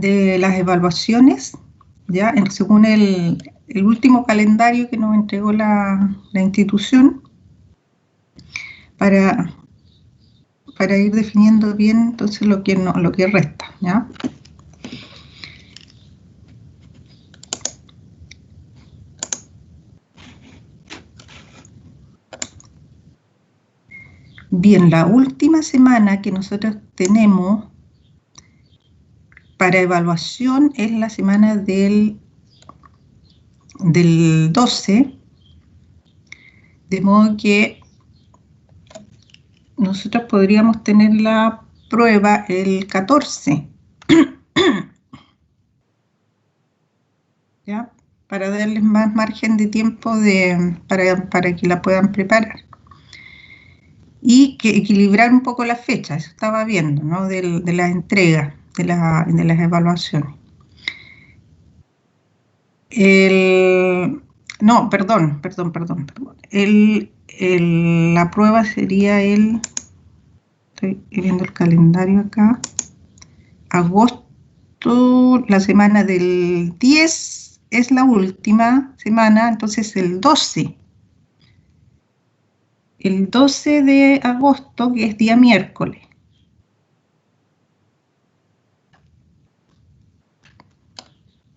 de las evaluaciones, ya según el último calendario que nos entregó la institución, para ir definiendo bien entonces lo que resta, ¿ya? Bien, la última semana que nosotros tenemos para evaluación es la semana del 12, de modo que nosotros podríamos tener la prueba el 14, ¿ya? Para darles más margen de tiempo para que la puedan preparar. Y que equilibrar un poco las fechas, eso estaba viendo, ¿no? De las entregas, de las evaluaciones. No, perdón. La prueba sería estoy viendo el calendario acá, agosto, la semana del 10 es la última semana, entonces el 12. El 12 de agosto, que es día miércoles.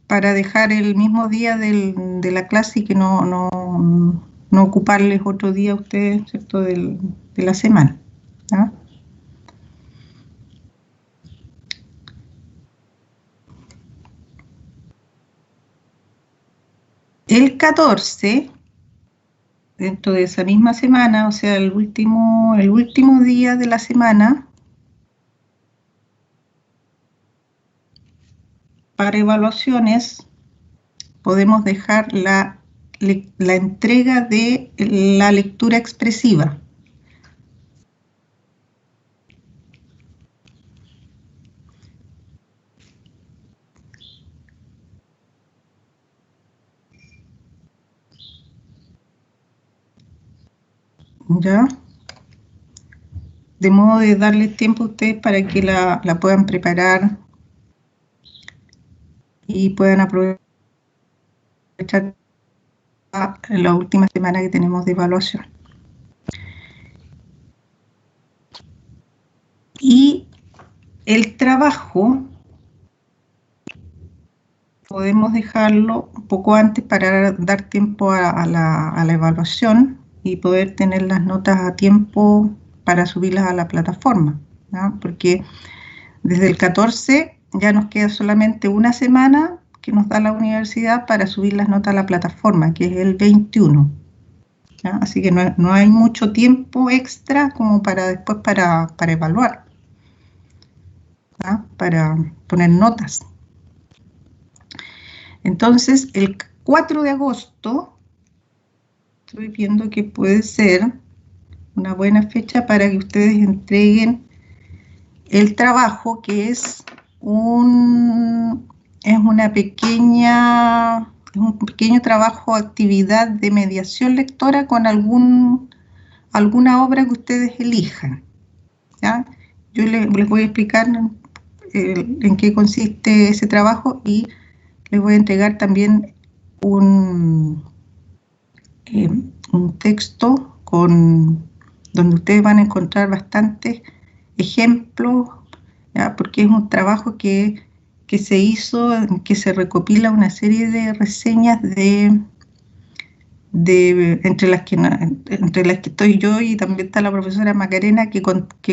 Para dejar el mismo día de la clase y que no ocuparles otro día a ustedes, ¿cierto?, de la semana, ¿ah? El 14, dentro de esa misma semana, o sea, el último día de la semana, para evaluaciones, podemos dejar la entrega de la lectura expresiva. ¿Ya? De modo de darle tiempo a ustedes para que la puedan preparar y puedan aprovechar la última semana que tenemos de evaluación. Y el trabajo podemos dejarlo un poco antes para dar tiempo a la evaluación y poder tener las notas a tiempo para subirlas a la plataforma, ¿no? Porque desde el 14 ya nos queda solamente una semana que nos da la universidad para subir las notas a la plataforma, que es el 21. ¿Ya? Así que no hay mucho tiempo extra como para después para evaluar, ¿ya? Para poner notas. Entonces, el 4 de agosto, estoy viendo que puede ser una buena fecha para que ustedes entreguen el trabajo, que es un pequeño trabajo, actividad de mediación lectora con alguna obra que ustedes elijan, ¿ya? Yo les voy a explicar en qué consiste ese trabajo y les voy a entregar también un texto donde ustedes van a encontrar bastantes ejemplos, ¿ya? Porque es un trabajo que se hizo, que se recopila una serie de reseñas entre las que estoy yo y también está la profesora Macarena, que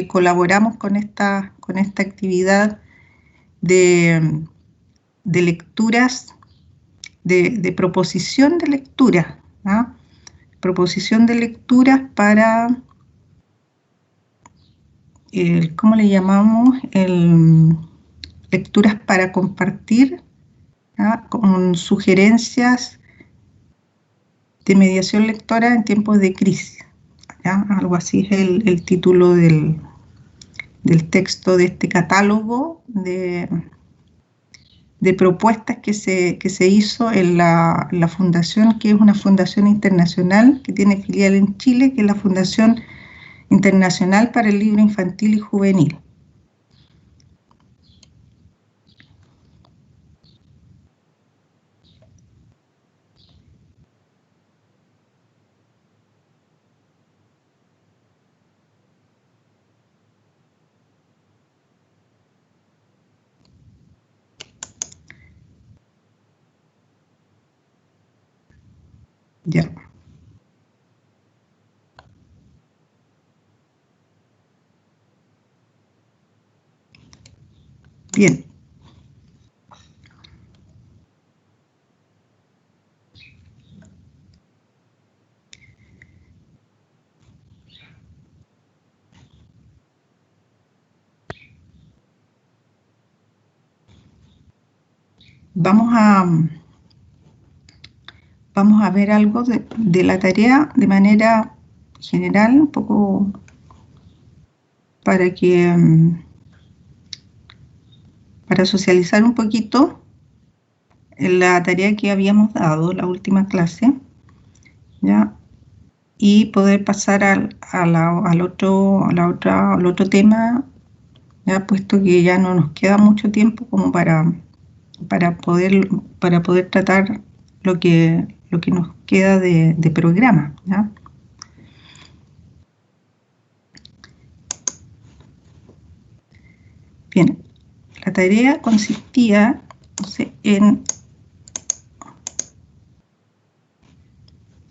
colaboramos con esta actividad de lecturas, de proposición de lectura, ¿no? Proposición de lecturas para, ¿cómo le llamamos? Lecturas para compartir, ¿no? Con sugerencias de mediación lectora en tiempos de crisis, ¿ya? Algo así es el título del texto de este catálogo de propuestas que se hizo en la fundación, que es una fundación internacional que tiene filial en Chile, que es la Fundación Internacional para el Libro Infantil y Juvenil. Ya. Bien. Vamos a ver algo de la tarea de manera general, un poco para que para socializar un poquito la tarea que habíamos dado, la última clase, ¿ya? Y poder pasar al otro tema, ya puesto que ya no nos queda mucho tiempo como para poder tratar lo que nos queda de programa, ¿ya? Bien, la tarea consistía, no sé, en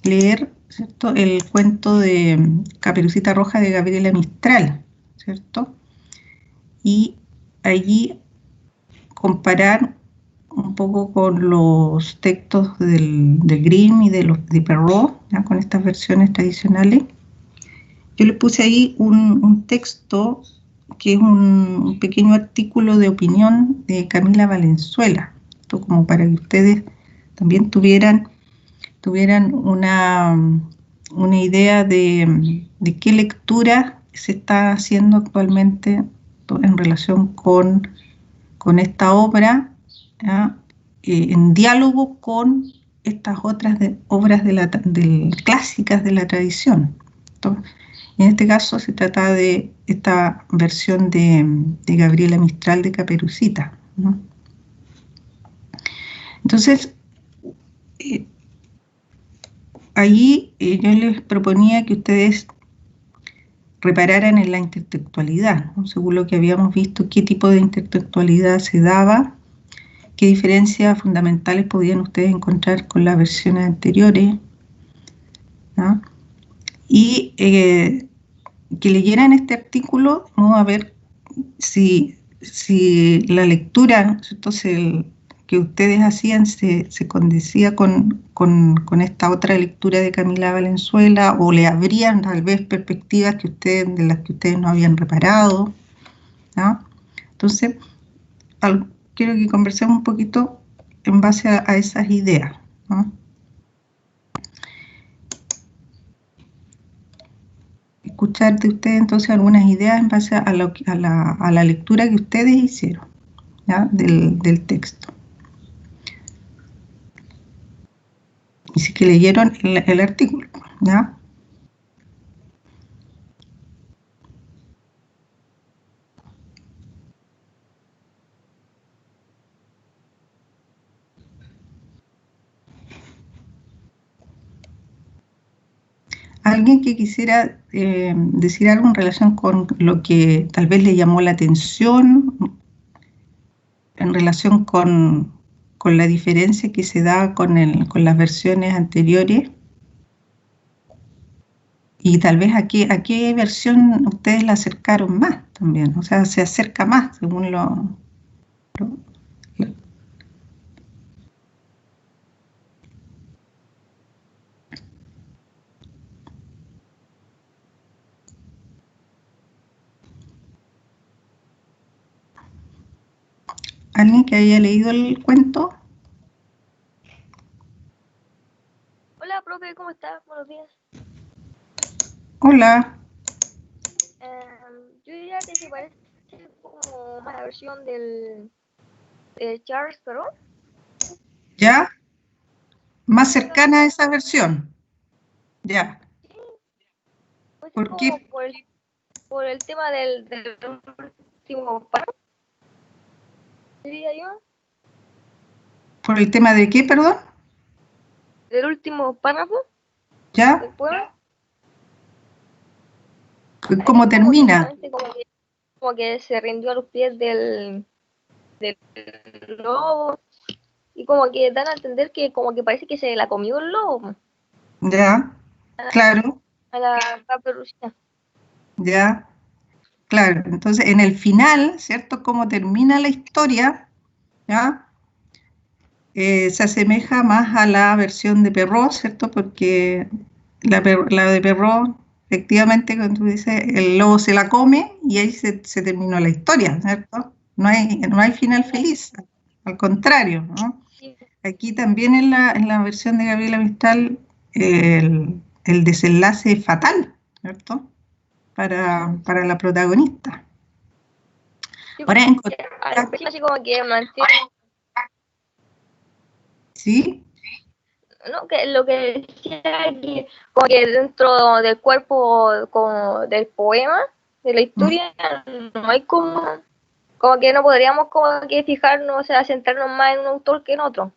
leer, ¿cierto?, el cuento de Caperucita Roja de Gabriela Mistral, ¿cierto? Y allí comparar un poco con los textos de Grimm y de Perrault, ¿ya?, con estas versiones tradicionales. Yo le puse ahí un texto que es un pequeño artículo de opinión de Camila Valenzuela, esto como para que ustedes también tuvieran una idea de qué lectura se está haciendo actualmente en relación con esta obra, ¿ya?, en diálogo con estas otras obras clásicas de la tradición. Entonces, en este caso se trata de esta versión de Gabriela Mistral de Caperucita, ¿no? Entonces, allí yo les proponía que ustedes repararan en la intertextualidad, ¿no?, según lo que habíamos visto, qué tipo de intertextualidad se daba, qué diferencias fundamentales podían ustedes encontrar con las versiones anteriores, ¿no? Y que leyeran este artículo, vamos a ver si la lectura, entonces, que ustedes hacían se condecía con esta otra lectura de Camila Valenzuela, o le abrían tal vez perspectivas de las que ustedes no habían reparado, ¿no? Entonces, quiero que conversemos un poquito en base a esas ideas, ¿no? Escuchar de ustedes entonces algunas ideas en base a la lectura que ustedes hicieron, ¿ya?, del texto. Y sí que leyeron el artículo, ¿ya? Alguien que quisiera decir algo en relación con lo que tal vez le llamó la atención, en relación con la diferencia que se da con las versiones anteriores, y tal vez a qué versión ustedes la acercaron más también, o sea, se acerca más según lo- alguien que haya leído el cuento. Hola, profe, ¿cómo estás? Buenos días. Hola. Yo diría que se parece como a la versión de Charles Perrault. ¿Ya? Más Pero cercana a esa versión. Ya. sí, pues es ¿Por como qué? por el tema del último párrafo, diría yo. ¿Por el tema de qué, perdón? Del último párrafo ¿Ya? del poema. ¿Cómo Ahí como que termina? justamente como que se rindió a los pies del lobo. Y como que dan a entender que como que parece que se la comió el lobo. Ya, claro, a la Caperucita. ya, claro. Entonces, en el final, ¿cierto? Cómo termina la historia, ¿ya? Se asemeja más a la versión de Perrault, ¿cierto? Porque la de Perrault, efectivamente, cuando tú dices, el lobo se la come y ahí se terminó la historia, ¿cierto? No hay final feliz, al contrario, ¿no? Sí, Aquí también en la versión de Gabriela Mistral, el desenlace es fatal, ¿cierto? Para la protagonista. sí, Ahora porque encontrar, al principio así como que mantiene, ¿sí? ¿no? Que lo que decía que como que dentro del cuerpo como del poema, de la Mm, historia, no hay como que no podríamos como que fijarnos, o sea, centrarnos más en un autor que en otro.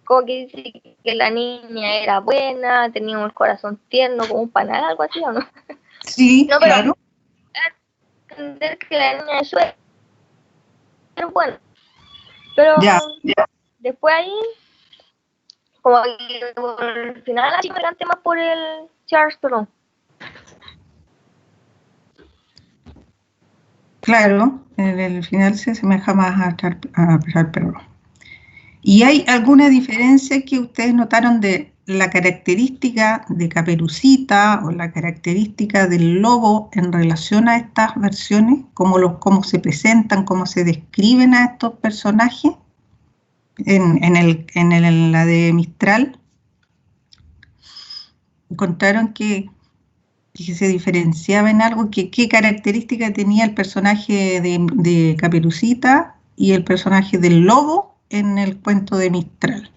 Como que dice que la niña era buena, tenía un corazón tierno como un panal, algo así, ¿o no? sí, No, pero claro, entender que la niña de suerte era buena. Pero ya. después ahí, como que por el final así me decanté más por el Charles Perrault. Claro, en el final se asemeja más a Char Perro. ¿Y hay alguna diferencia que ustedes notaron de la característica de Caperucita o la característica del lobo en relación a estas versiones? ¿Cómo se presentan, cómo se describen a estos personajes en la de Mistral? ¿Encontraron que se diferenciaba en algo? ¿Qué característica tenía el personaje de Caperucita y el personaje del lobo en el cuento de Mistral?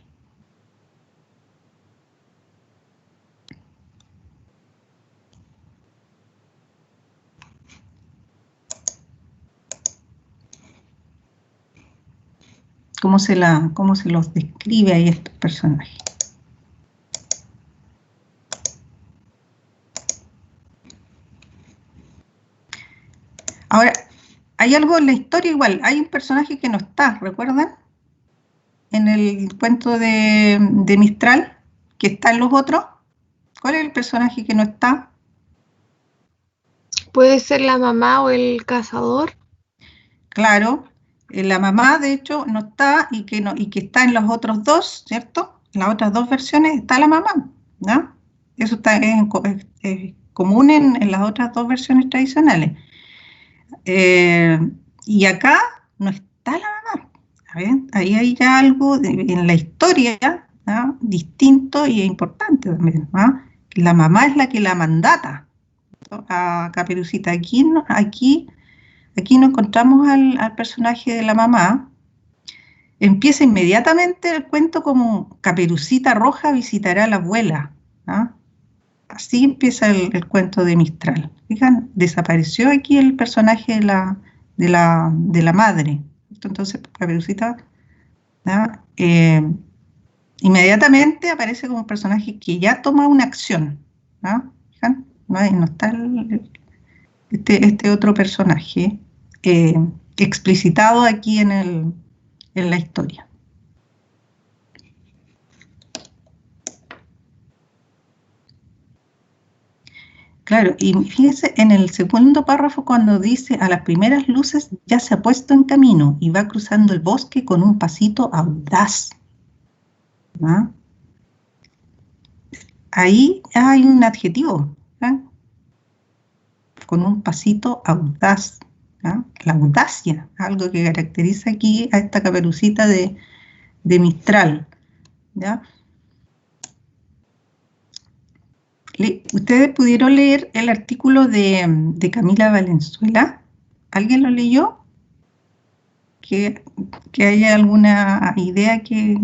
¿Cómo se los describe ahí estos personajes? Ahora, hay algo en la historia igual, hay un personaje que no está, ¿recuerdan? En el cuento de Mistral, que está en los otros. ¿Cuál es el personaje que no está? Puede ser la mamá o el cazador. Claro, la mamá de hecho no está y que está en los otros dos, ¿cierto? En las otras dos versiones está la mamá, ¿no? Eso es común en las otras dos versiones tradicionales. Eh, y acá no está la mamá. ¿Saben? Ahí hay ya algo en la historia, ¿no? Distinto y importante también, ¿no? La mamá es la que la mandata, ¿no? A Caperucita. Aquí no encontramos al personaje de la mamá. Empieza inmediatamente el cuento como Caperucita Roja visitará a la abuela, ¿no? Así empieza el cuento de Mistral. Fijan, desapareció aquí el personaje de la madre. Entonces, Caperucita, ¿no? Inmediatamente aparece como un personaje que ya toma una acción, ¿no? Fijan, no está este otro personaje eh, explicitado aquí en la historia. Claro, y fíjese en el segundo párrafo cuando dice a las primeras luces ya se ha puesto en camino y va cruzando el bosque con un pasito audaz, ¿no? Ahí hay un adjetivo, ¿no? Con un pasito audaz, ¿no? La audacia, algo que caracteriza aquí a esta Caperucita de Mistral, ¿ya? ¿Ustedes pudieron leer el artículo de Camila Valenzuela? ¿Alguien lo leyó? ¿Que haya alguna idea que,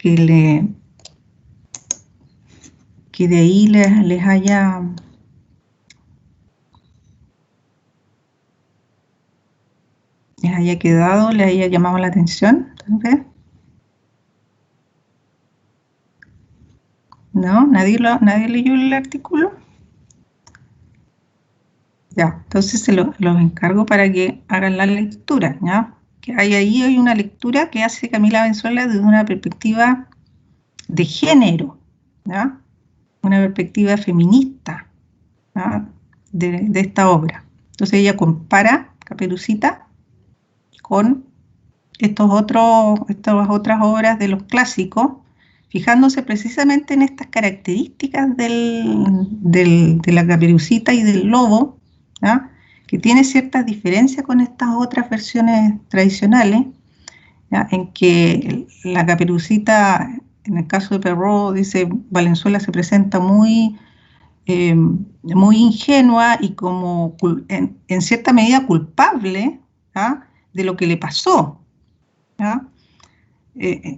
le, que de ahí les haya quedado, les haya llamado la atención, tal vez? ¿No? ¿Nadie leyó el artículo? Ya, entonces los encargo para que hagan la lectura, ¿ya? Que hay ahí hoy una lectura que hace Camila Valenzuela desde una perspectiva de género, ¿ya? Una perspectiva feminista, ¿ya? de esta obra. Entonces ella compara Caperucita con estas otras obras de los clásicos, fijándose precisamente en estas características de la Caperucita y del lobo, ¿ya? Que tiene ciertas diferencias con estas otras versiones tradicionales, ¿ya? En que la Caperucita, en el caso de Perrault, dice Valenzuela, se presenta muy ingenua y como en cierta medida culpable, ¿ya? De lo que le pasó, ¿ya?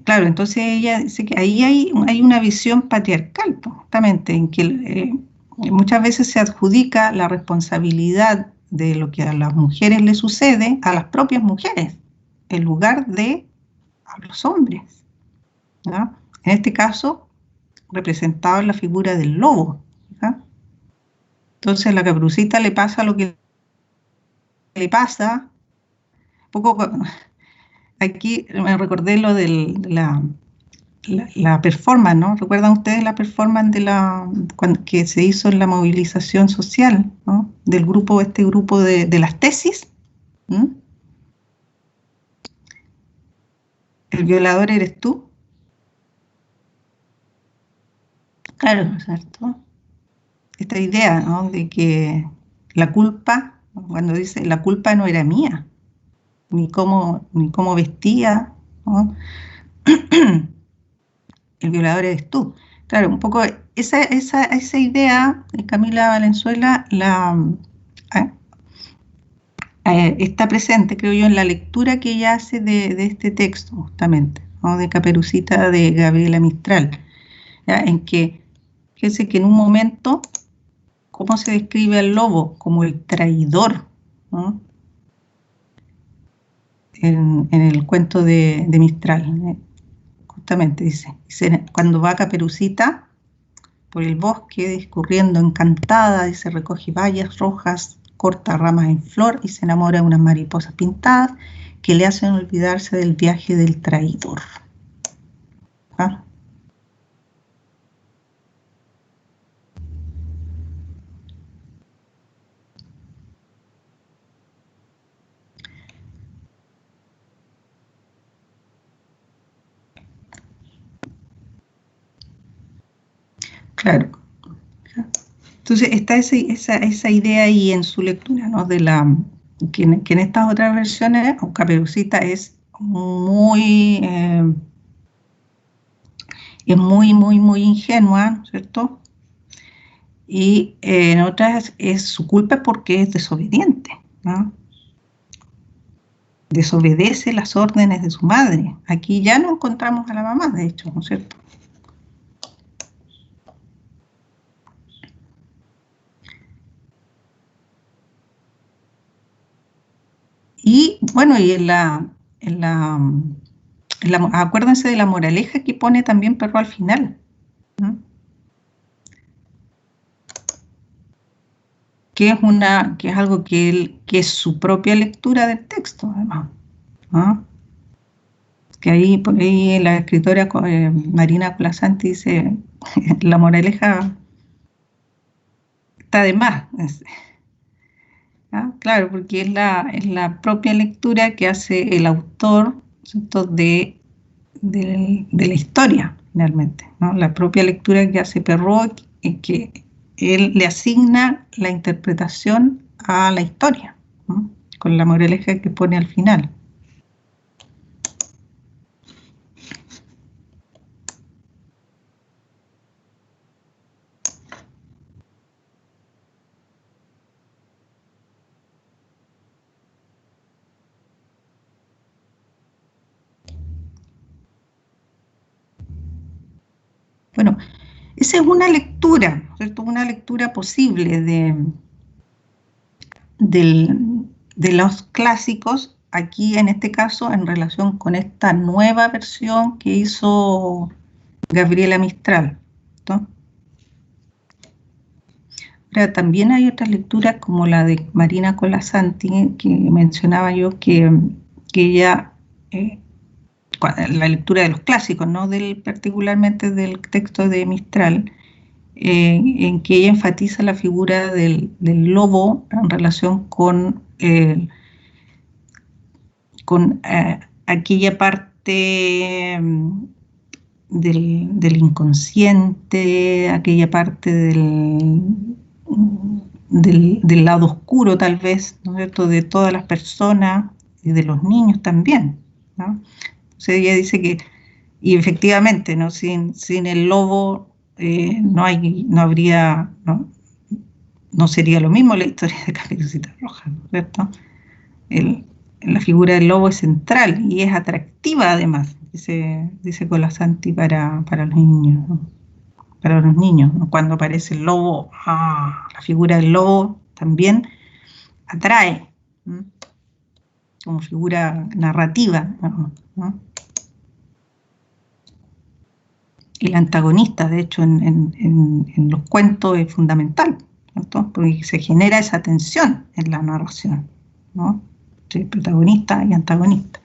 Claro, entonces ella dice que ahí hay una visión patriarcal, justamente, en que muchas veces se adjudica la responsabilidad de lo que a las mujeres les sucede a las propias mujeres, en lugar de a los hombres, ¿ya? En este caso, representado en la figura del lobo, ¿ya? Entonces a la Caperucita le pasa lo que le pasa, poco. Aquí me recordé lo de la performance, ¿no? ¿Recuerdan ustedes la performance que se hizo en la movilización social, ¿no? Del grupo, este grupo de las tesis? ¿Mm? ¿El violador eres tú? Claro, ¿no es cierto? Esta idea, ¿no? De que la culpa, cuando dice la culpa no era mía, ni cómo vestía, ¿no? El violador eres tú. Claro, un poco esa idea, Camila Valenzuela, está presente, creo yo, en la lectura que ella hace de este texto, justamente, ¿no? De Caperucita de Gabriela Mistral, ¿ya? En que, fíjense que en un momento, ¿cómo se describe al lobo? Como el traidor, ¿no? En el cuento de Mistral, justamente dice, cuando va Caperucita por el bosque, discurriendo encantada, dice, recoge bayas rojas, corta ramas en flor y se enamora de unas mariposas pintadas que le hacen olvidarse del viaje del traidor. ¿Ah? Claro. Entonces está esa idea ahí en su lectura, ¿no? Que en estas otras versiones Caperucita es muy muy ingenua, ¿no es cierto? Y en otras es su culpa porque es desobediente, ¿no? Desobedece las órdenes de su madre. Aquí ya no encontramos a la mamá, de hecho, ¿no es cierto? Y bueno, y acuérdense de la moraleja que pone también Perrault al final, ¿no? Que es algo que es su propia lectura del texto, además, ¿no? Que por ahí la escritora Marina Colasanti dice, la moraleja está de más, ¿no? Claro, porque es la propia lectura que hace el autor, ¿cierto? de la historia, finalmente, ¿no? La propia lectura que hace Perrault, que él le asigna la interpretación a la historia, ¿no? Con la moraleja que pone al final. Bueno, esa es una lectura, ¿cierto? Una lectura posible de los clásicos, aquí en este caso en relación con esta nueva versión que hizo Gabriela Mistral, ¿no? Ahora, también hay otras lecturas como la de Marina Colasanti, que mencionaba yo, que ella la lectura de los clásicos, ¿no? Particularmente del texto de Mistral, en que ella enfatiza la figura del lobo en relación con aquella parte del inconsciente, aquella parte del lado oscuro tal vez, ¿no es cierto?, de todas las personas y de los niños también, ¿no? Entonces ella dice que, y efectivamente, ¿no?, sin el lobo no sería lo mismo la historia de Caperucita Roja, ¿no es cierto? La figura del lobo es central y es atractiva además, dice Colasanti, para los niños, ¿no? Para los niños, ¿no? Cuando aparece el lobo, la figura del lobo también atrae, ¿no?, como figura narrativa, ¿no? El antagonista, de hecho, en los cuentos es fundamental, ¿cierto?, porque se genera esa tensión en la narración, ¿no?, entre protagonista y antagonista.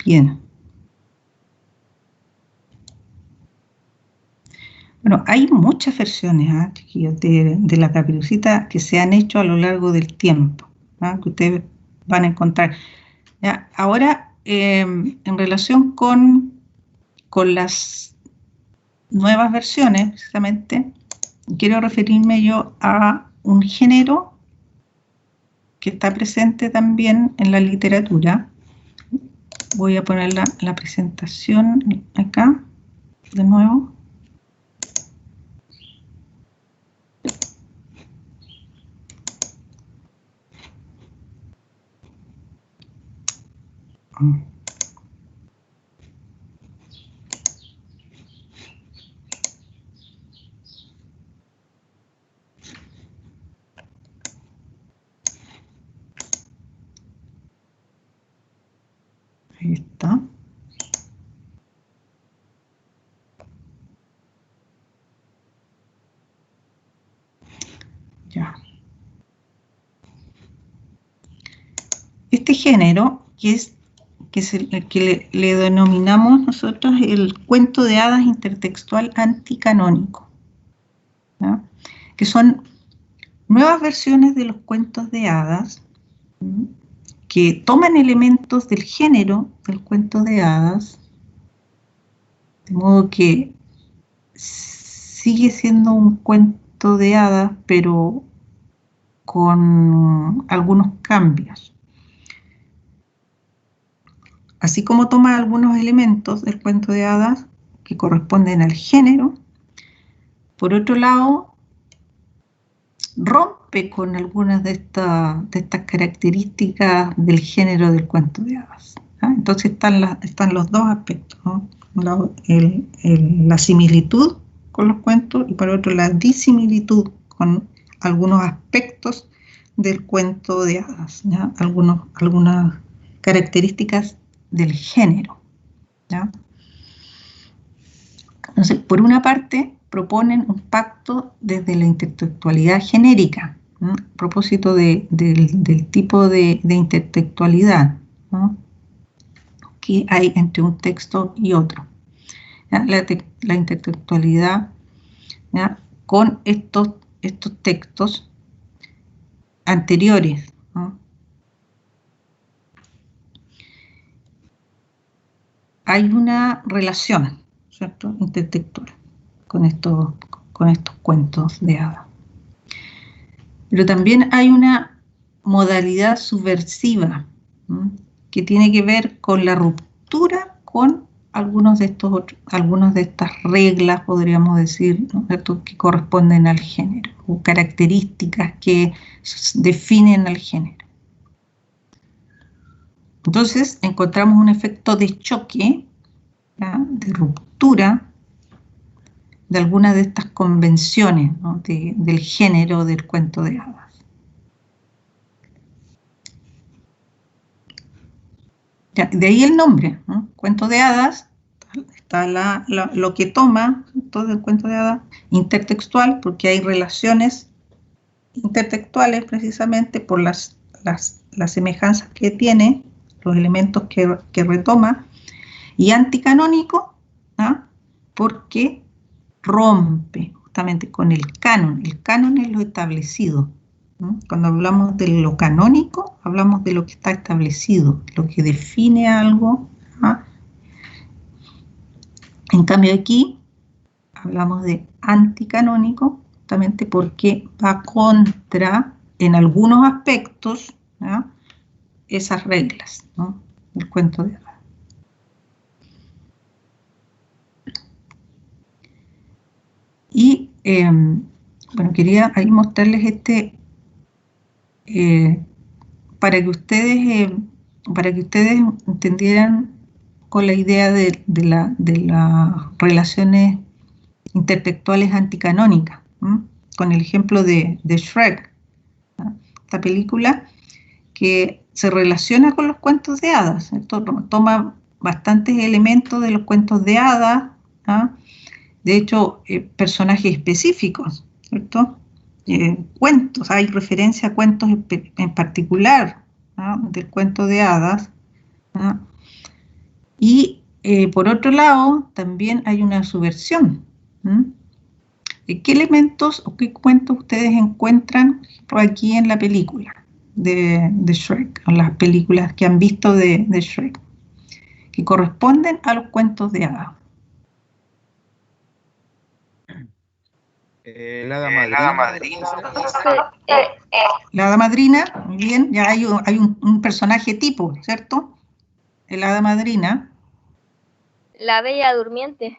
Bien. Bueno, hay muchas versiones, chiquillos, de la Caperucita que se han hecho a lo largo del tiempo, que ustedes van a encontrar. ¿Ya? Ahora, en relación con las nuevas versiones, precisamente, quiero referirme yo a un género que está presente también en la literatura. Voy a poner la presentación acá, de nuevo. Ahí está. Ya. Este género, que le denominamos nosotros el cuento de hadas intertextual anticanónico, ¿no?, que son nuevas versiones de los cuentos de hadas, ¿no?, que toman elementos del género del cuento de hadas, de modo que sigue siendo un cuento de hadas, pero con algunos cambios. Así como toma algunos elementos del cuento de hadas que corresponden al género, por otro lado, rompe con algunas de estas características del género del cuento de hadas, ¿ah? Entonces están los dos aspectos, ¿no?, la similitud con los cuentos y por otro la disimilitud con algunos aspectos del cuento de hadas, ¿ya?, algunas características del género, ¿ya? Entonces, por una parte, proponen un pacto desde la intertextualidad genérica, ¿no?, a propósito del tipo de intertextualidad, ¿no?, que hay entre un texto y otro. ¿Ya? La intertextualidad, ¿ya?, con estos textos anteriores, ¿no? Hay una relación, ¿cierto?, intertextual con estos cuentos de hadas. Pero también hay una modalidad subversiva, ¿no?, que tiene que ver con la ruptura con algunas de estas reglas, podríamos decir, ¿no?, que corresponden al género, o características que definen al género. Entonces encontramos un efecto de choque, ¿ya?, de ruptura de algunas de estas convenciones, ¿no?, del género del cuento de hadas. Ya, de ahí el nombre, ¿no? Cuento de hadas, está lo que toma todo el cuento de hadas, intertextual, porque hay relaciones intertextuales precisamente por las semejanzas que tiene, los elementos que retoma, y anticanónico, ¿ah? Porque rompe justamente con el canon. El canon es lo establecido. ¿No? Cuando hablamos de lo canónico, hablamos de lo que está establecido, lo que define algo. ¿Ah? En cambio aquí hablamos de anticanónico, justamente porque va contra, en algunos aspectos, ¿no? Esas reglas, ¿no? El cuento de hadas. Y bueno, quería ahí mostrarles para que ustedes entendieran con la idea de las relaciones intertextuales anticanónicas, ¿no? Con el ejemplo de Shrek, ¿no? Esta película que se relaciona con los cuentos de hadas, ¿cierto? Toma bastantes elementos de los cuentos de hadas, ¿no? De hecho, personajes específicos, ¿cierto? Cuentos, hay referencia a cuentos en particular, ¿no? Del cuento de hadas, ¿no? Y por otro lado, también hay una subversión. ¿No? ¿Qué elementos o qué cuentos ustedes encuentran aquí en la película de Shrek, o las películas que han visto de Shrek, que corresponden a los cuentos de hadas? La hada madrina. La hada madrina, muy bien, ya hay un personaje tipo, ¿cierto? El hada madrina. La Bella Durmiente.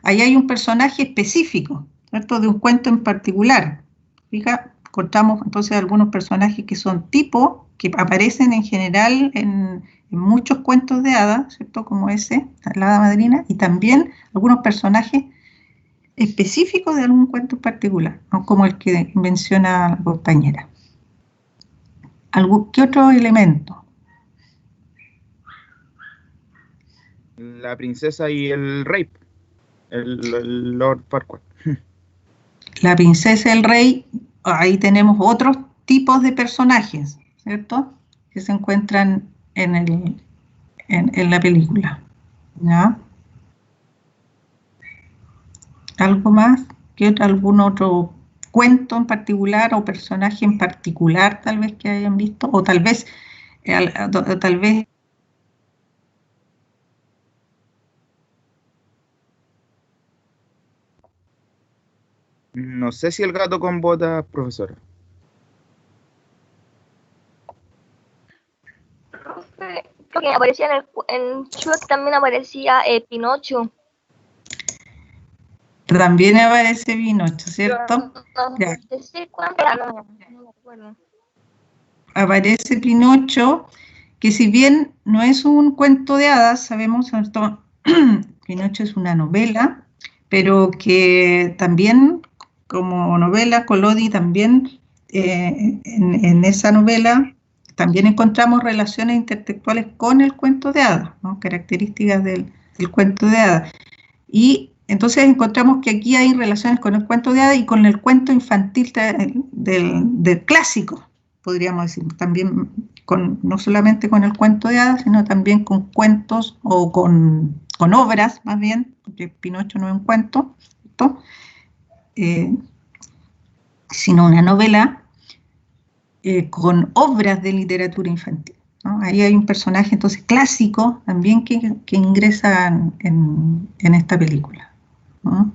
Ahí hay un personaje específico, ¿cierto? De un cuento en particular. Fija, cortamos entonces algunos personajes que son tipos, que aparecen en general en muchos cuentos de hadas, ¿cierto? Como ese, la hada madrina, y también algunos personajes específicos de algún cuento en particular, ¿no? Como el que menciona la compañera. ¿Qué otro elemento? La princesa y el rey, el Lord Farquaad. La princesa y el rey, ahí tenemos otros tipos de personajes, ¿cierto? Que se encuentran en la película. ¿Ya? ¿Algo más? ¿Algún otro cuento en particular o personaje en particular tal vez que hayan visto? O tal vez No sé si el gato con botas, profesora. Creo que aparecía en Shrek, también aparecía Pinocho. también aparece Pinocho, ¿cierto? Ya. No sé cuánto era, no me acuerdo. Aparece Pinocho, que si bien no es un cuento de hadas, sabemos, ¿cierto? Pinocho es una novela, pero que también, como novela, Collodi también, en esa novela, también encontramos relaciones intertextuales con el cuento de hadas, ¿no? Características del cuento de hadas. Y entonces encontramos que aquí hay relaciones con el cuento de hadas y con el cuento infantil del clásico, podríamos decir, también no solamente con el cuento de hadas, sino también con cuentos o con obras, más bien, porque Pinocho no es un cuento, ¿cierto? Sino una novela con obras de literatura infantil, ¿no? Ahí hay un personaje entonces clásico también que ingresa en esta película, ¿no?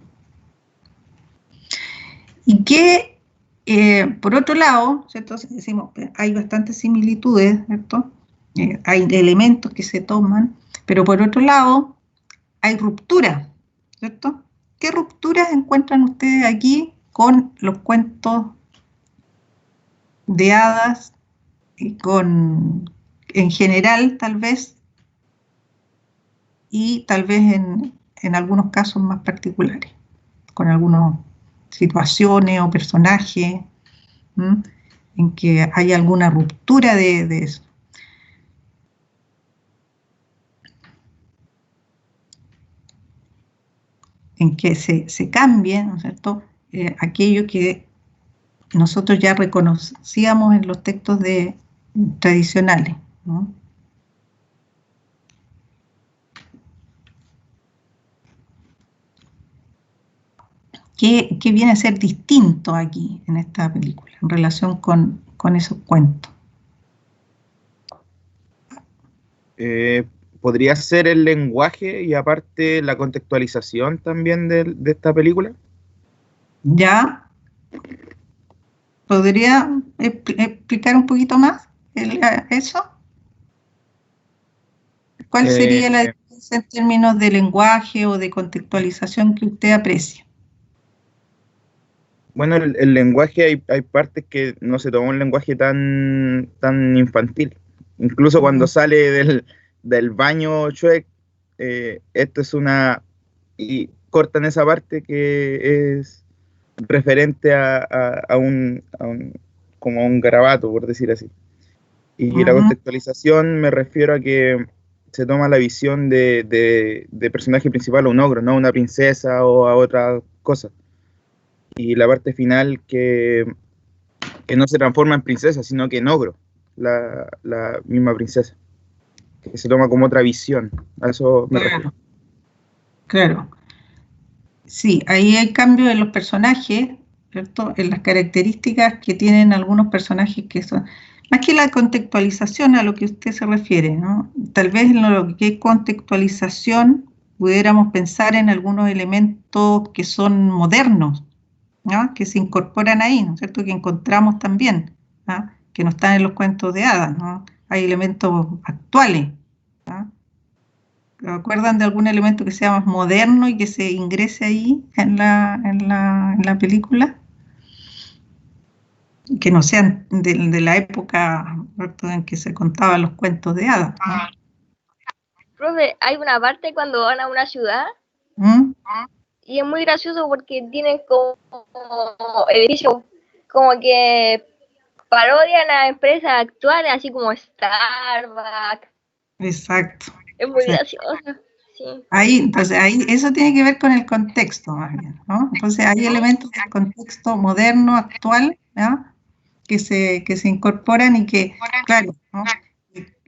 Y que por otro lado, ¿cierto? Decimos, hay bastantes similitudes, ¿cierto? Hay elementos que se toman, pero por otro lado hay rupturas, ¿cierto? ¿Qué rupturas encuentran ustedes aquí con los cuentos de hadas y en general tal vez, y tal vez en algunos casos más particulares, con algunas situaciones o personajes, ¿m? En que hay alguna ruptura de eso? en que se cambie, ¿no es cierto?, aquello que nosotros ya reconocíamos en los textos tradicionales, ¿no? ¿Qué viene a ser distinto aquí en esta película en relación con esos cuentos? ¿Podría ser el lenguaje y aparte la contextualización también de esta película? ¿Ya? ¿Podría explicar un poquito más eso? ¿Cuál sería la diferencia en términos de lenguaje o de contextualización que usted aprecia? Bueno, el lenguaje, hay partes que no se toma un lenguaje tan infantil. Incluso cuando sale del baño Shrek, esto es y cortan esa parte que es referente como a un garabato, por decir así. Y la contextualización me refiero a que se toma la visión de personaje principal a un ogro, no a una princesa o a otra cosa. Y la parte final que no se transforma en princesa, sino que en ogro, la misma princesa. Que se toma como otra visión. A eso me refiero. Claro. Sí, ahí hay cambio en los personajes, ¿cierto? En las características que tienen algunos personajes que son... Más que la contextualización a lo que usted se refiere, ¿no? Tal vez en lo que es contextualización pudiéramos pensar en algunos elementos que son modernos, ¿no?, que se incorporan ahí, ¿no es cierto?, que encontramos también, ¿no?, que no están en los cuentos de hadas, ¿no? Hay elementos actuales, ¿no? ¿Recuerdan de algún elemento que sea más moderno y que se ingrese ahí en la película? Que no sean de la época, ¿cierto?, en que se contaban los cuentos de hadas, ¿no? Profe, hay una parte cuando van a una ciudad y es muy gracioso porque tienen como edificios como que parodian a empresas actuales, así como Starbucks. Exacto. Es muy gracioso. Sí. Entonces, eso tiene que ver con el contexto, más bien, ¿no? Entonces, hay elementos del contexto moderno, actual, ¿no?, que se incorporan y que, claro, ¿no?,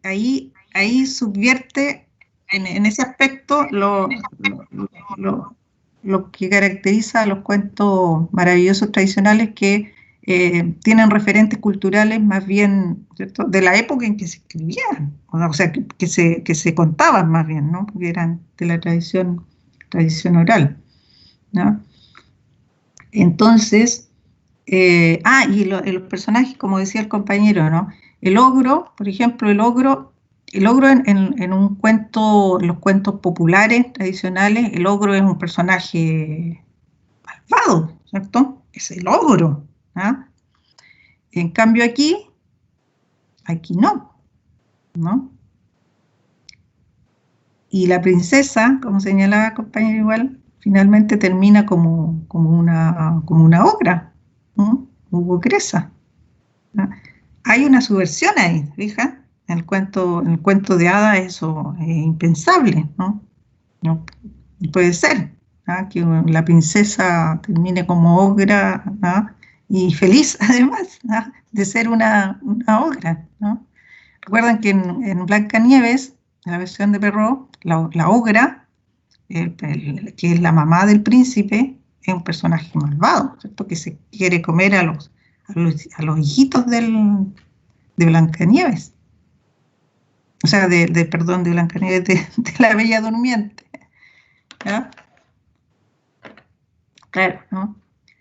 ahí subvierte en ese aspecto lo que caracteriza a los cuentos maravillosos tradicionales, que tienen referentes culturales más bien, ¿cierto?, de la época en que se escribían, o sea, que se contaban más bien, ¿no?, porque eran de la tradición oral, ¿no? Entonces, y los personajes, como decía el compañero, ¿no? El ogro, por ejemplo, el ogro en un cuento, en los cuentos populares, tradicionales, el ogro es un personaje malvado, ¿cierto? Es el ogro, ¿ah? En cambio aquí no. Y la princesa, como señalaba el compañero igual, finalmente termina como una ogra, ¿no?, ogresa, ¿no? Hay una subversión ahí, fija. En el cuento de hadas eso es impensable, ¿no? No puede ser, ¿no?, que la princesa termine como ogra, ¿no?, y feliz además, ¿no?, de ser una ogra, ¿no? Recuerdan que en Blancanieves, en la versión de Perrault, la ogra, que es la mamá del príncipe, es un personaje malvado, ¿cierto?, que se quiere comer a los hijitos de Blancanieves. O sea, perdón, de Blancanieves, de la Bella Durmiente, ¿ya? Claro, ¿no?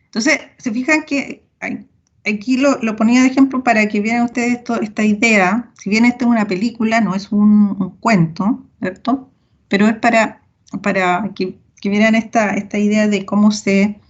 Entonces, se fijan que aquí lo ponía de ejemplo para que vieran ustedes esta idea. Si bien esta es una película, no es un cuento, ¿cierto?, pero es para que vieran esta idea de cómo se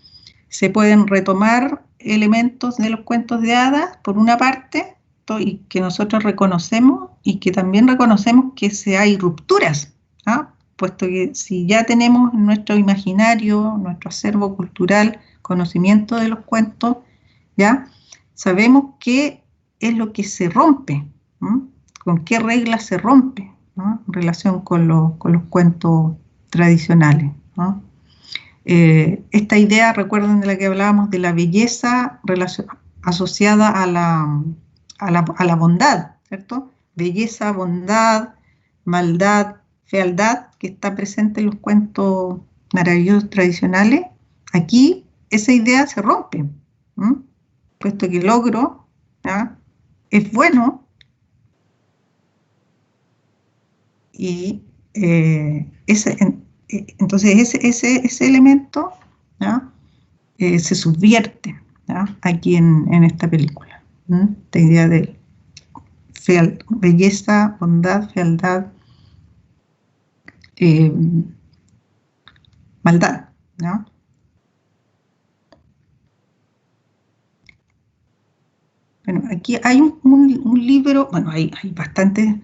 pueden retomar elementos de los cuentos de hadas, por una parte, y que nosotros reconocemos, y que también reconocemos que hay rupturas, ¿ah?, puesto que si ya tenemos en nuestro imaginario, nuestro acervo cultural, conocimiento de los cuentos, ya sabemos qué es lo que se rompe, ¿no?, con qué reglas se rompe, ¿no?, en relación con los cuentos tradicionales, ¿no? esta idea, recuerden de la que hablábamos, de la belleza asociada a la bondad, ¿cierto? Belleza, bondad, maldad, fealdad, que está presente en los cuentos maravillosos tradicionales. Aquí esa idea se rompe, puesto que el ogro, ¿ya?, es bueno, y entonces ese elemento, ¿ya?, se subvierte, ¿ya?, aquí en esta película. Esta idea de belleza, bondad, fealdad, maldad, ¿no? Bueno, aquí hay un libro, bueno, hay bastantes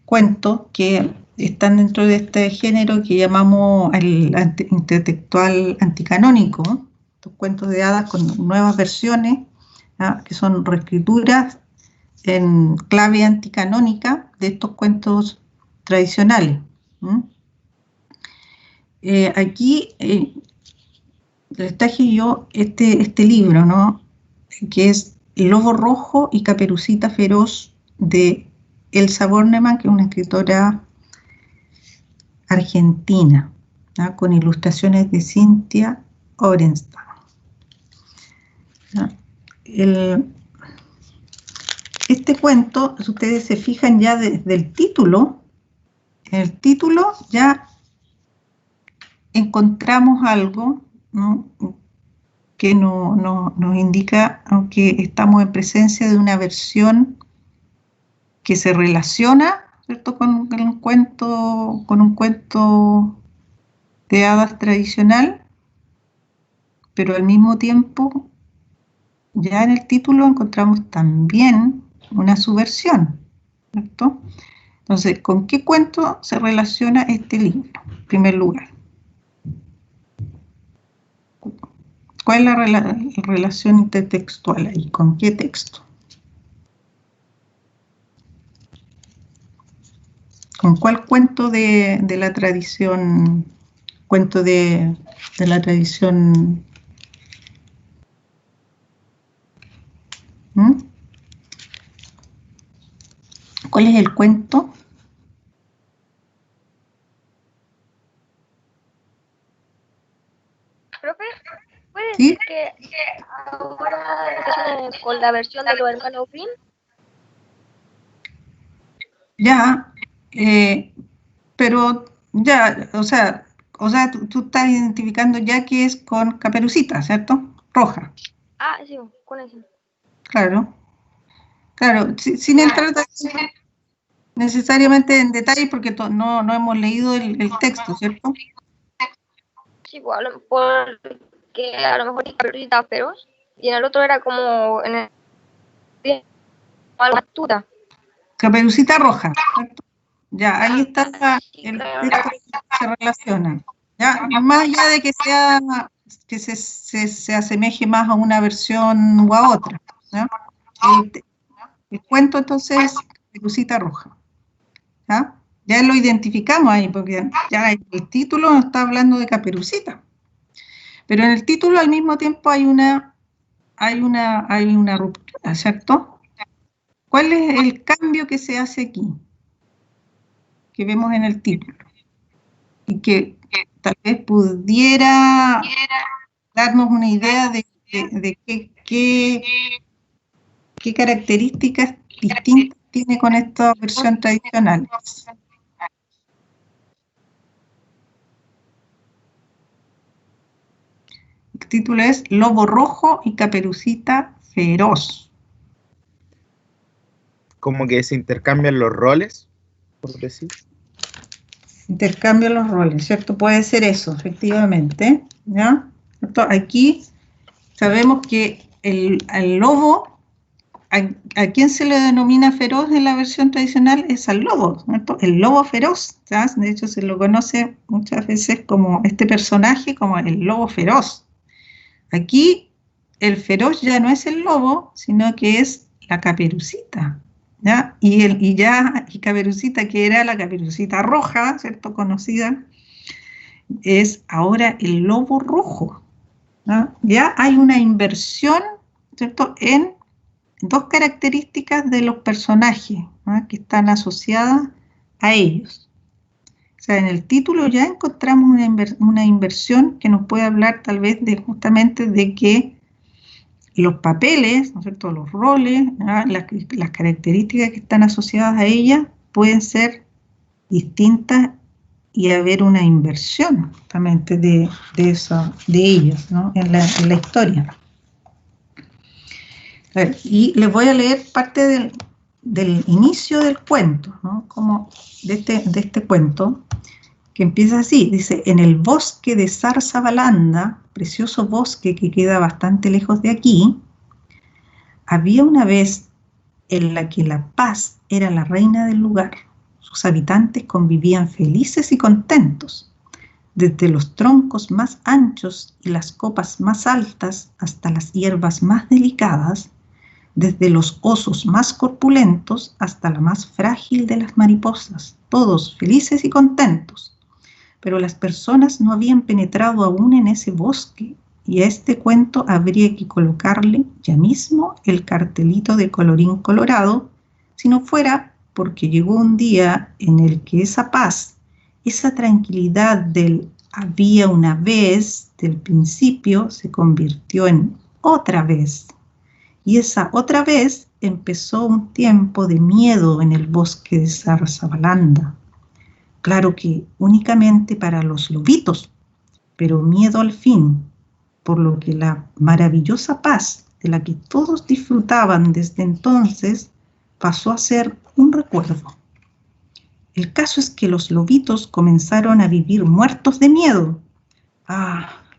cuentos que están dentro de este género que llamamos el intertextual anticanónico, estos cuentos de hadas con nuevas versiones, ¿ya?, que son reescrituras en clave anticanónica de estos cuentos tradicionales. Aquí les traje yo este libro, ¿no?, que es Lobo Rojo y Caperucita Feroz, de Elsa Bornemann, que es una escritora argentina, ¿no?, con ilustraciones de Cynthia Orenstein. Este cuento, si ustedes se fijan ya desde el título, en el título ya encontramos algo, ¿no?, que nos indica que estamos en presencia de una versión que se relaciona, ¿cierto?, con un cuento de hadas tradicional, pero al mismo tiempo ya en el título encontramos también una subversión, ¿cierto? Entonces, ¿con qué cuento se relaciona este libro, en primer lugar? ¿Cuál es la relación intertextual ahí? ¿Con qué texto? ¿Con cuál cuento de la tradición, de la tradición? ¿Cuál es el cuento? Profe, ¿puede ¿Sí? decir que ahora con la versión de los hermanos Grimm? Ya, pero ya, o sea, tú estás identificando ya que es con Caperucita, ¿cierto? Roja. Ah, sí, con eso. Claro, sin entrar necesariamente en detalle porque no hemos leído el texto, ¿cierto? Sí, pues, porque a lo mejor es Caperucita Feroz y en el otro era como en el algo más tuta. Caperucita Roja, ¿cierto? Ya, ahí está Sí, el claro. texto que se relaciona. Ya, más allá de que se asemeje más a una versión u a otra, ¿no? El cuento entonces es Caperucita Roja. ¿Ya? Ya lo identificamos ahí, porque ya el título nos está hablando de Caperucita. Pero en el título al mismo tiempo hay una ruptura, ¿cierto? ¿Cuál es el cambio que se hace aquí? Que vemos en el título. Y que tal vez pudiera darnos una idea de qué características distintas tiene con esta versión tradicional. El título es Lobo Rojo y Caperucita Feroz. Como que se intercambian los roles, por decir. Intercambio los roles, ¿cierto? Puede ser eso, efectivamente, ¿ya? Aquí sabemos que el lobo, a quien se le denomina feroz en la versión tradicional es al lobo, ¿cierto? El lobo feroz, ¿ya? De hecho se lo conoce muchas veces como este personaje, como el lobo feroz. Aquí el feroz ya no es el lobo, sino que es la Caperucita, ¿ya? Y Caperucita, que era la Caperucita Roja, ¿cierto? Conocida, es ahora el lobo rojo, ¿no? Ya hay una inversión, ¿cierto?, en dos características de los personajes, ¿no?, que están asociadas a ellos. O sea, en el título ya encontramos una inversión que nos puede hablar tal vez justamente de que los papeles, ¿no es cierto?, los roles, ¿no?, las características que están asociadas a ella pueden ser distintas y haber una inversión justamente de ellos, ¿no?, en la historia. A ver, y les voy a leer parte del inicio del cuento, ¿no?, como de este cuento, que empieza así, dice: en el bosque de Zarzabalanda, precioso bosque que queda bastante lejos de aquí, había una vez en la que la paz era la reina del lugar. Sus habitantes convivían felices y contentos. Desde los troncos más anchos y las copas más altas hasta las hierbas más delicadas, desde los osos más corpulentos hasta la más frágil de las mariposas, todos felices y contentos. Pero las personas no habían penetrado aún en ese bosque, y a este cuento habría que colocarle ya mismo el cartelito de colorín colorado, si no fuera porque llegó un día en el que esa paz, esa tranquilidad del había una vez del principio, se convirtió en otra vez. Y esa otra vez empezó un tiempo de miedo en el bosque de Zarzabalanda. Claro que únicamente para los lobitos, pero miedo al fin, por lo que la maravillosa paz de la que todos disfrutaban desde entonces pasó a ser un recuerdo. El caso es que los lobitos comenzaron a vivir muertos de miedo.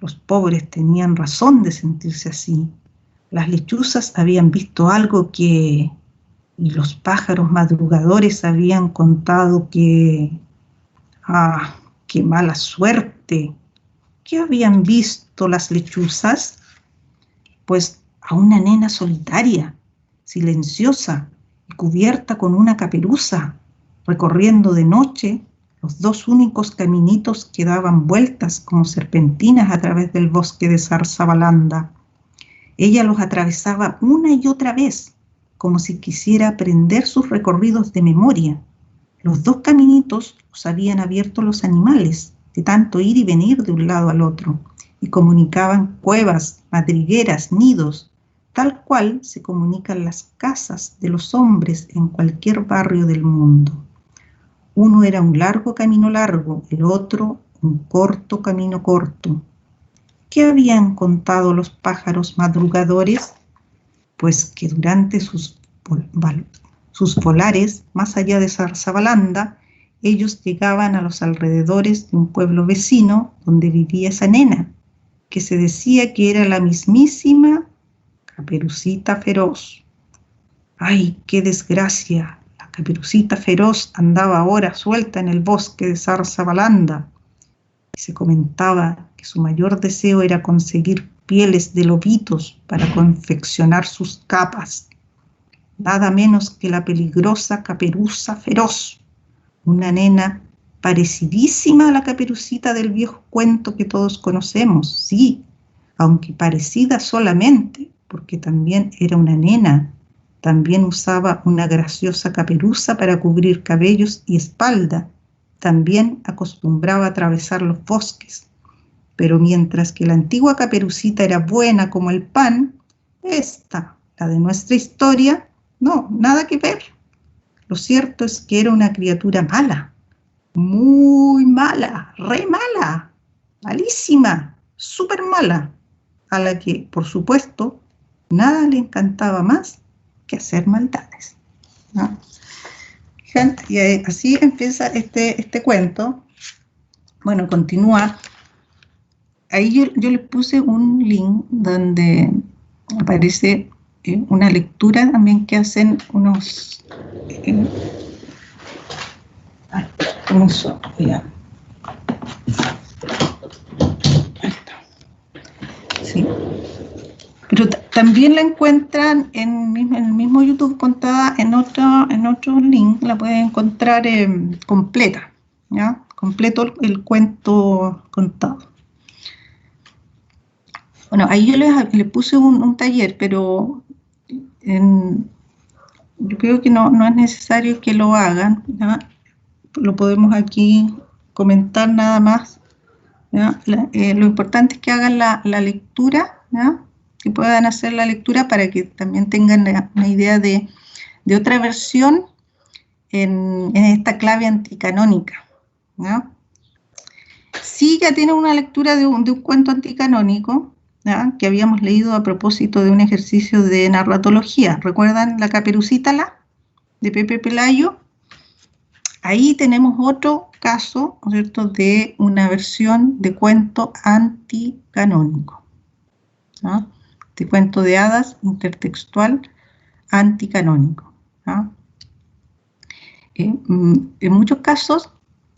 Los pobres tenían razón de sentirse así. Las lechuzas habían visto algo y los pájaros madrugadores habían contado que... ¡qué mala suerte! ¿Qué habían visto las lechuzas? Pues a una nena solitaria, silenciosa y cubierta con una caperuza, recorriendo de noche los dos únicos caminitos que daban vueltas como serpentinas a través del bosque de Zarzabalanda. Ella los atravesaba una y otra vez, como si quisiera aprender sus recorridos de memoria. Los dos caminitos los habían abierto los animales, de tanto ir y venir de un lado al otro, y comunicaban cuevas, madrigueras, nidos, tal cual se comunican las casas de los hombres en cualquier barrio del mundo. Uno era un largo camino largo, el otro un corto camino corto. ¿Qué habían contado los pájaros madrugadores? Pues que durante sus volares, más allá de Zarzabalanda, ellos llegaban a los alrededores de un pueblo vecino donde vivía esa nena, que se decía que era la mismísima Caperucita Feroz. ¡Ay, qué desgracia! La Caperucita Feroz andaba ahora suelta en el bosque de Zarzabalanda, y se comentaba que su mayor deseo era conseguir pieles de lobitos para confeccionar sus capas. Nada menos que la peligrosa Caperuza Feroz, una nena parecidísima a la Caperucita del viejo cuento que todos conocemos, sí, aunque parecida solamente, porque también era una nena, también usaba una graciosa caperuza para cubrir cabellos y espalda, también acostumbraba a atravesar los bosques. Pero mientras que la antigua Caperucita era buena como el pan, esta, la de nuestra historia, no, nada que ver. Lo cierto es que era una criatura mala, muy mala, re mala, malísima, súper mala, a la que, por supuesto, nada le encantaba más que hacer maldades, ¿no? Y así empieza este cuento. Bueno, continúa. Ahí yo le puse un link donde aparece una lectura también que hacen unos sí. Pero también la encuentran en el mismo YouTube contada en otro link, la pueden encontrar completa, ¿ya? completo el cuento contado. Bueno, ahí yo le puse un taller, pero yo creo que no es necesario que lo hagan, ¿ya? Lo podemos aquí comentar nada más, ¿ya? Lo importante es que hagan la lectura, ¿ya? Que puedan hacer la lectura para que también tengan una idea de otra versión en esta clave anticanónica, ¿ya? Sí, ya tienen una lectura de un cuento anticanónico, ¿ya? Que habíamos leído a propósito de un ejercicio de narratología. ¿Recuerdan La Caperucita de Pepe Pelayo? Ahí tenemos otro caso, ¿no es cierto?, de una versión de cuento anticanónico, ¿no? De cuento de hadas intertextual anticanónico, ¿no? En muchos casos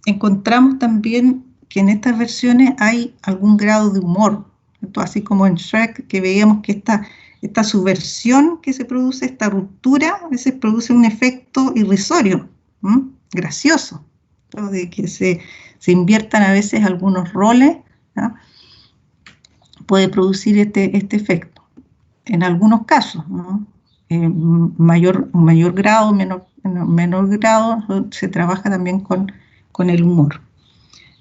encontramos también que en estas versiones hay algún grado de humor, ¿cierto? Así como en Shrek, que veíamos que esta subversión que se produce, esta ruptura, a veces produce un efecto irrisorio, gracioso, ¿no? De que se inviertan a veces algunos roles, ¿no? Puede producir este efecto. En algunos casos, ¿no? Mayor grado, menor grado, se trabaja también con el humor.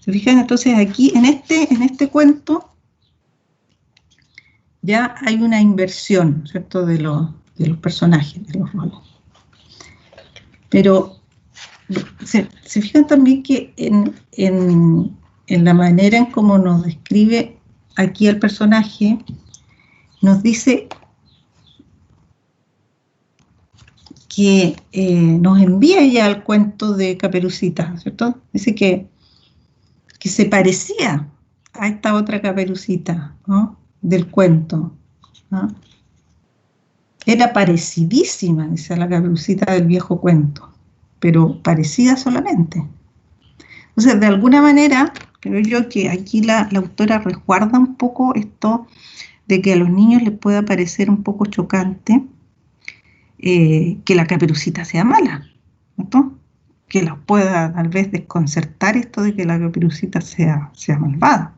¿Se fijan? Entonces aquí en este cuento ya hay una inversión, ¿cierto?, de los personajes, de los roles. Pero se fijan también que en la manera en cómo nos describe aquí el personaje, nos dice que nos envía ya al cuento de Caperucita, ¿cierto? Dice que se parecía a esta otra Caperucita, ¿no?, del cuento, ¿no? Era parecidísima, dice, a la Caperucita del viejo cuento, pero parecida solamente. Entonces, de alguna manera, creo yo que aquí la autora resguarda un poco esto de que a los niños les pueda parecer un poco chocante que la Caperucita sea mala, ¿no? Que los pueda tal vez desconcertar esto de que la Caperucita sea malvada.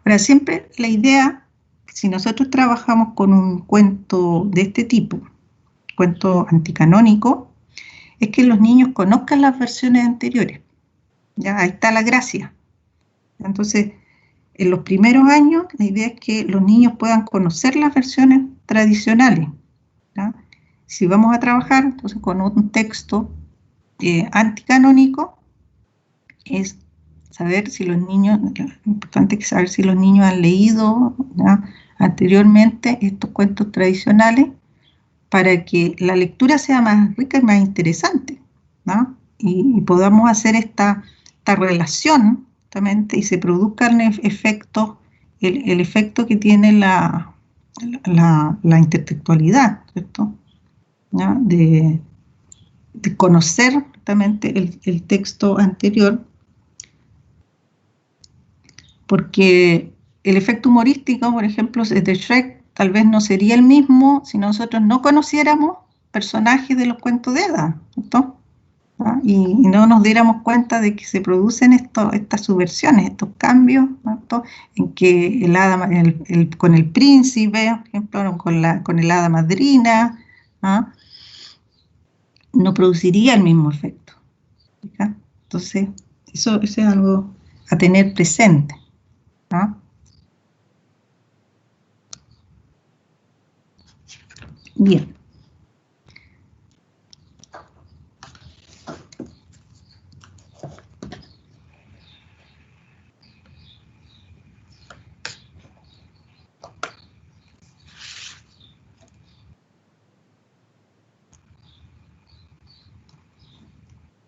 Ahora, siempre la idea, si nosotros trabajamos con un cuento de este tipo, cuento anticanónico, es que los niños conozcan las versiones anteriores. Ya, ahí está la gracia. Entonces, en los primeros años, la idea es que los niños puedan conocer las versiones tradicionales, ¿ya? Si vamos a trabajar entonces con un texto anticanónico, es saber si los niños, importante es saber si los niños han leído, ¿ya?, anteriormente estos cuentos tradicionales, para que la lectura sea más rica y más interesante, ¿no? Y podamos hacer esta relación justamente y se produzcan efectos, el efecto que tiene la intertextualidad, ¿cierto?, ¿ya?, de conocer justamente el texto anterior, porque el efecto humorístico, por ejemplo, de Shrek, tal vez no sería el mismo si nosotros no conociéramos personajes de los cuentos de hadas, ¿cierto? ¿Ah? Y no nos diéramos cuenta de que se producen estas subversiones, estos cambios, ¿cierto?, en que el hada, con el príncipe, por ejemplo, con el hada madrina, ¿ah?, no produciría el mismo efecto, ¿sí? Entonces, eso es algo a tener presente, ¿no? Bien.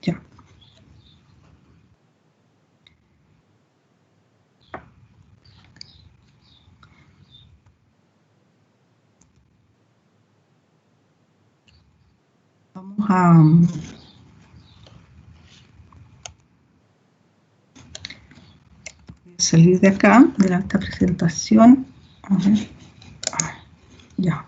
Ya. Vamos a salir de acá, de esta presentación. A ver. Ya.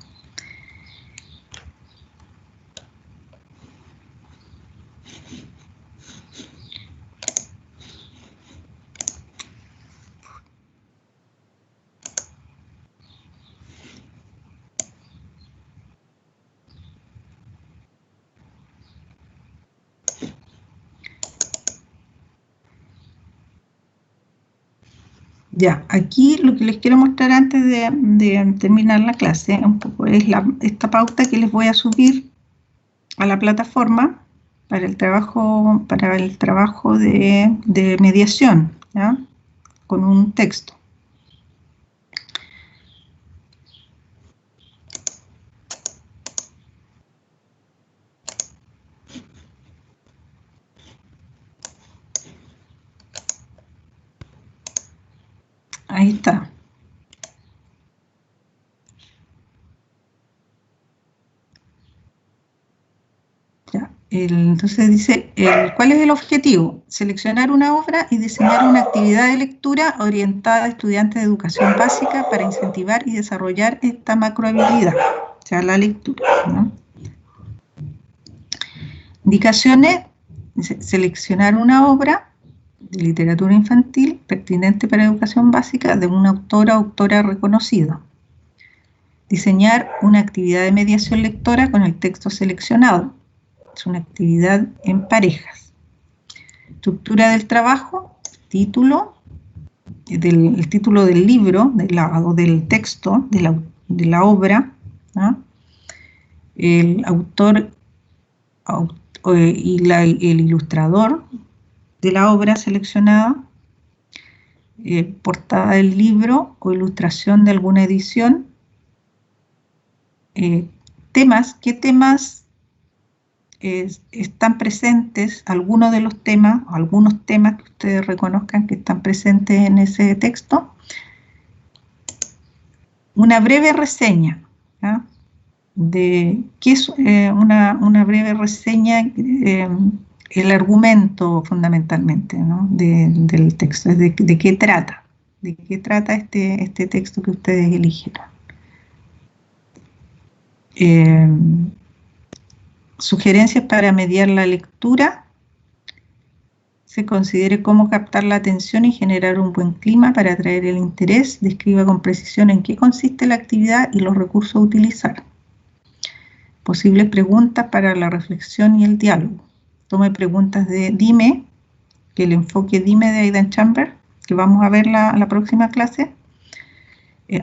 Ya, aquí lo que les quiero mostrar antes de terminar la clase un poco es esta pauta que les voy a subir a la plataforma para el trabajo de mediación, ¿ya? Con un texto. Ahí está. Ya, entonces dice, ¿cuál es el objetivo? Seleccionar una obra y diseñar una actividad de lectura orientada a estudiantes de educación básica para incentivar y desarrollar esta macrohabilidad, o sea, la lectura, ¿no? Indicaciones, dice, seleccionar una obra de literatura infantil pertinente para educación básica de un autor o autora reconocido. Diseñar una actividad de mediación lectora con el texto seleccionado. Es una actividad en parejas. Estructura del trabajo, título, el título del libro o del texto de la obra, ¿no? El autor y el ilustrador de la obra seleccionada, portada del libro o ilustración de alguna edición, temas, ¿qué temas están presentes? Algunos de los temas, algunos temas que ustedes reconozcan que están presentes en ese texto. Una breve reseña, ¿ya? De qué es una breve reseña, el argumento fundamentalmente, ¿no? Del texto, de qué trata este texto que ustedes eligieron. Sugerencias para mediar la lectura. Se considere cómo captar la atención y generar un buen clima para atraer el interés. Describa con precisión en qué consiste la actividad y los recursos a utilizar. Posibles preguntas para la reflexión y el diálogo. Tome preguntas de Dime, que el enfoque Dime de Aidan Chambers, que vamos a ver la próxima clase,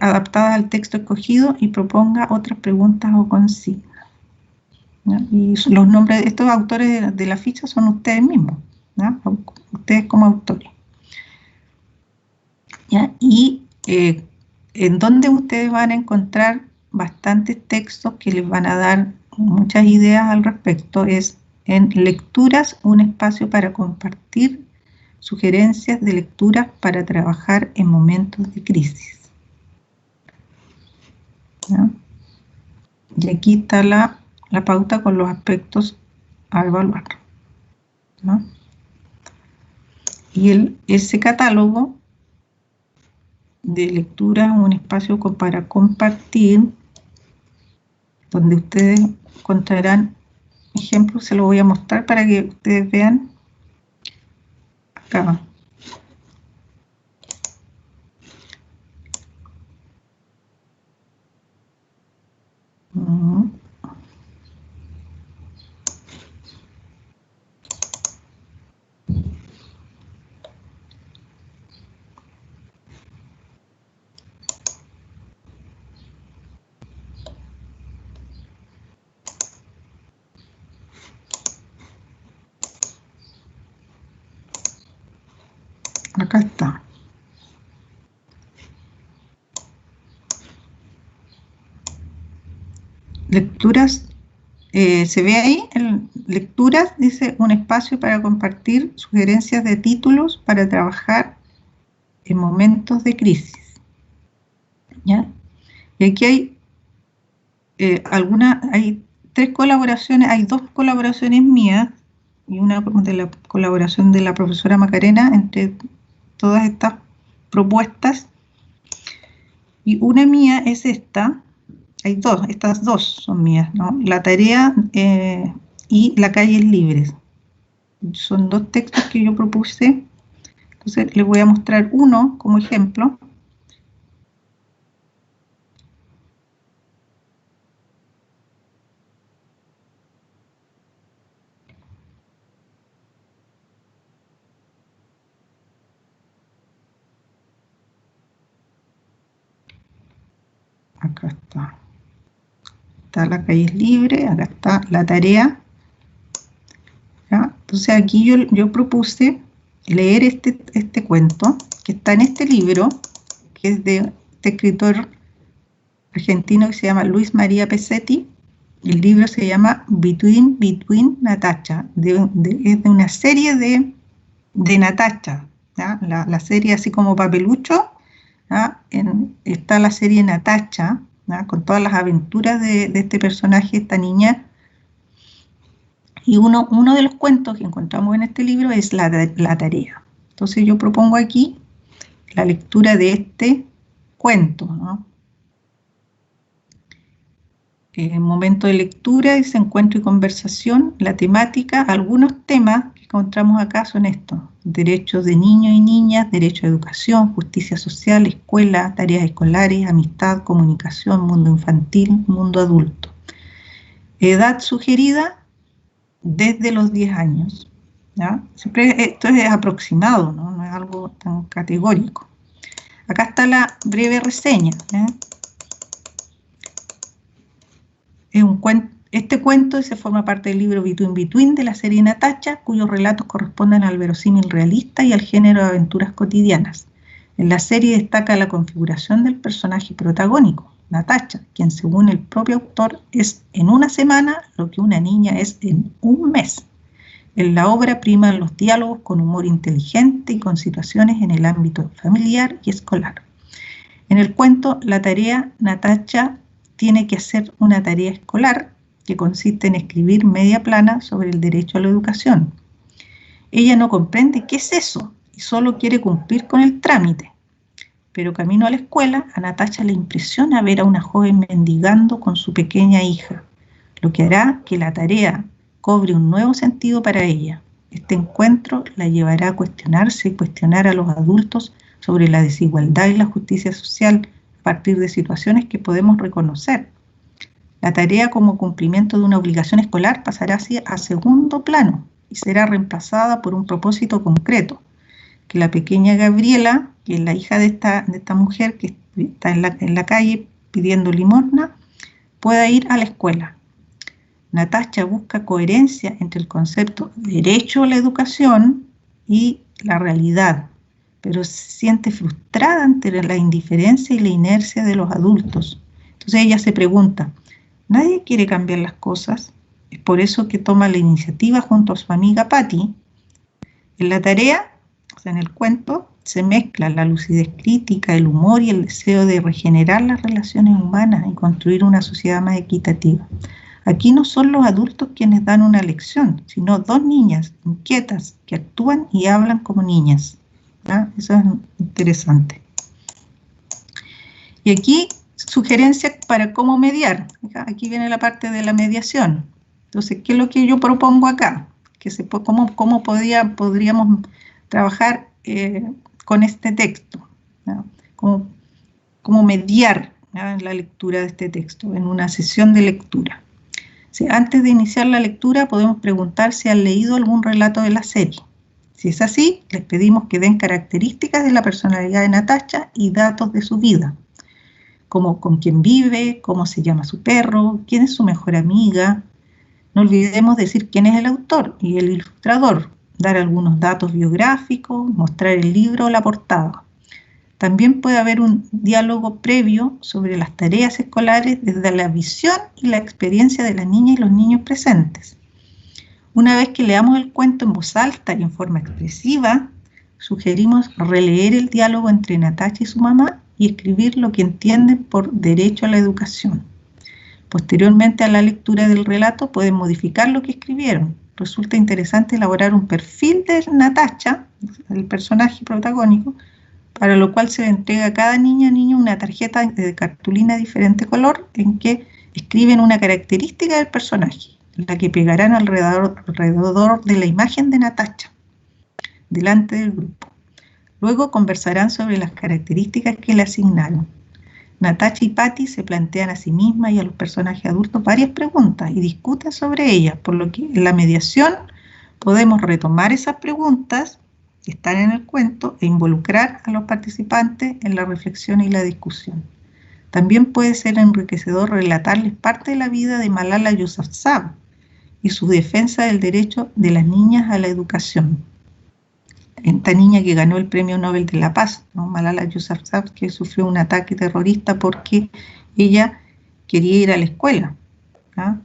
adaptadas al texto escogido, y proponga otras preguntas o consignas. ¿Ya? Y los nombres de estos autores de la ficha son ustedes mismos, ¿ya? Ustedes como autores. ¿Ya? Y en donde ustedes van a encontrar bastantes textos que les van a dar muchas ideas al respecto es en Lecturas, un espacio para compartir sugerencias de lecturas para trabajar en momentos de crisis. ¿Ya? Y aquí está la pauta con los aspectos a evaluar, ¿no? Y ese catálogo de lectura, un espacio para compartir, donde ustedes encontrarán ejemplos, se lo voy a mostrar para que ustedes vean acá. Acá está. Lecturas, se ve ahí, en lecturas dice un espacio para compartir sugerencias de títulos para trabajar en momentos de crisis. ¿Ya? Y aquí hay hay 3 colaboraciones, hay 2 colaboraciones mías y una de la colaboración de la profesora Macarena entre todas estas propuestas. Y una mía es esta, hay dos, estas dos son mías, ¿no? La tarea y La calle es libre. Son 2 textos que yo propuse. Entonces les voy a mostrar uno como ejemplo. Acá está. Está La calle es libre, acá está la tarea. ¿Ya? Entonces aquí yo propuse leer este cuento que está en este libro, que es de este escritor argentino que se llama Luis María Pesetti. El libro se llama Between Natacha, es de una serie de Natacha, ¿ya? La serie así como Papelucho, ¿ya? Está la serie Natacha, ¿ya? Con todas las aventuras de este personaje, esta niña. Y uno de los cuentos que encontramos en este libro es la tarea. Entonces yo propongo aquí la lectura de este cuento, ¿no? Momento de lectura, ese encuentro y conversación, la temática, algunos temas que encontramos acá son estos: derechos de niños y niñas, derecho a educación, justicia social, escuela, tareas escolares, amistad, comunicación, mundo infantil, mundo adulto. Edad sugerida desde los 10 años. ¿Ya? Siempre esto es aproximado, ¿no? No es algo tan categórico. Acá está la breve reseña, ¿eh? Este cuento se forma parte del libro Between de la serie Natacha, cuyos relatos corresponden al verosímil realista y al género de aventuras cotidianas. En la serie destaca la configuración del personaje protagónico, Natacha, quien según el propio autor es en una semana lo que una niña es en un mes. En la obra priman los diálogos con humor inteligente y con situaciones en el ámbito familiar y escolar. En el cuento La tarea, Natacha tiene que hacer una tarea escolar que consiste en escribir media plana sobre el derecho a la educación. Ella no comprende qué es eso y solo quiere cumplir con el trámite. Pero camino a la escuela, a Natacha le impresiona ver a una joven mendigando con su pequeña hija, lo que hará que la tarea cobre un nuevo sentido para ella. Este encuentro la llevará a cuestionarse y cuestionar a los adultos sobre la desigualdad y la justicia social a partir de situaciones que podemos reconocer. La tarea como cumplimiento de una obligación escolar pasará así a segundo plano y será reemplazada por un propósito concreto: que la pequeña Gabriela, que es la hija de esta mujer que está en la calle pidiendo limosna, pueda ir a la escuela. Natacha busca coherencia entre el concepto derecho a la educación y la realidad, pero se siente frustrada ante la indiferencia y la inercia de los adultos. Entonces ella se pregunta: ¿nadie quiere cambiar las cosas? Es por eso que toma la iniciativa junto a su amiga Patty. En la tarea, o sea, en el cuento, se mezclan la lucidez crítica, el humor y el deseo de regenerar las relaciones humanas y construir una sociedad más equitativa. Aquí no son los adultos quienes dan una lección, sino dos niñas inquietas que actúan y hablan como niñas. ¿Ya? Eso es interesante. Y aquí, sugerencias para cómo mediar. Aquí viene la parte de la mediación. Entonces, ¿qué es lo que yo propongo acá? ¿Cómo podríamos trabajar con este texto? ¿Ya? ¿Cómo mediar, ¿ya?, en la lectura de este texto, en una sesión de lectura? Antes de iniciar la lectura podemos preguntar si han leído algún relato de la serie. Si es así, les pedimos que den características de la personalidad de Natacha y datos de su vida, como con quién vive, cómo se llama su perro, quién es su mejor amiga. No olvidemos decir quién es el autor y el ilustrador, dar algunos datos biográficos, mostrar el libro o la portada. También puede haber un diálogo previo sobre las tareas escolares desde la visión y la experiencia de la niña y los niños presentes. Una vez que leamos el cuento en voz alta y en forma expresiva, sugerimos releer el diálogo entre Natacha y su mamá y escribir lo que entienden por derecho a la educación. Posteriormente a la lectura del relato pueden modificar lo que escribieron. Resulta interesante elaborar un perfil de Natacha, el personaje protagónico, para lo cual se le entrega a cada niña o niño una tarjeta de cartulina de diferente color en que escriben una característica del personaje, la que pegarán alrededor de la imagen de Natacha, delante del grupo. Luego conversarán sobre las características que le asignaron. Natacha y Patty se plantean a sí mismas y a los personajes adultos varias preguntas y discuten sobre ellas, por lo que en la mediación podemos retomar esas preguntas que están en el cuento e involucrar a los participantes en la reflexión y la discusión. También puede ser enriquecedor relatarles parte de la vida de Malala Yousafzai y su defensa del derecho de las niñas a la educación. Esta niña que ganó el Premio Nobel de la Paz, ¿no? Malala Yousafzai, que sufrió un ataque terrorista porque ella quería ir a la escuela, ¿no?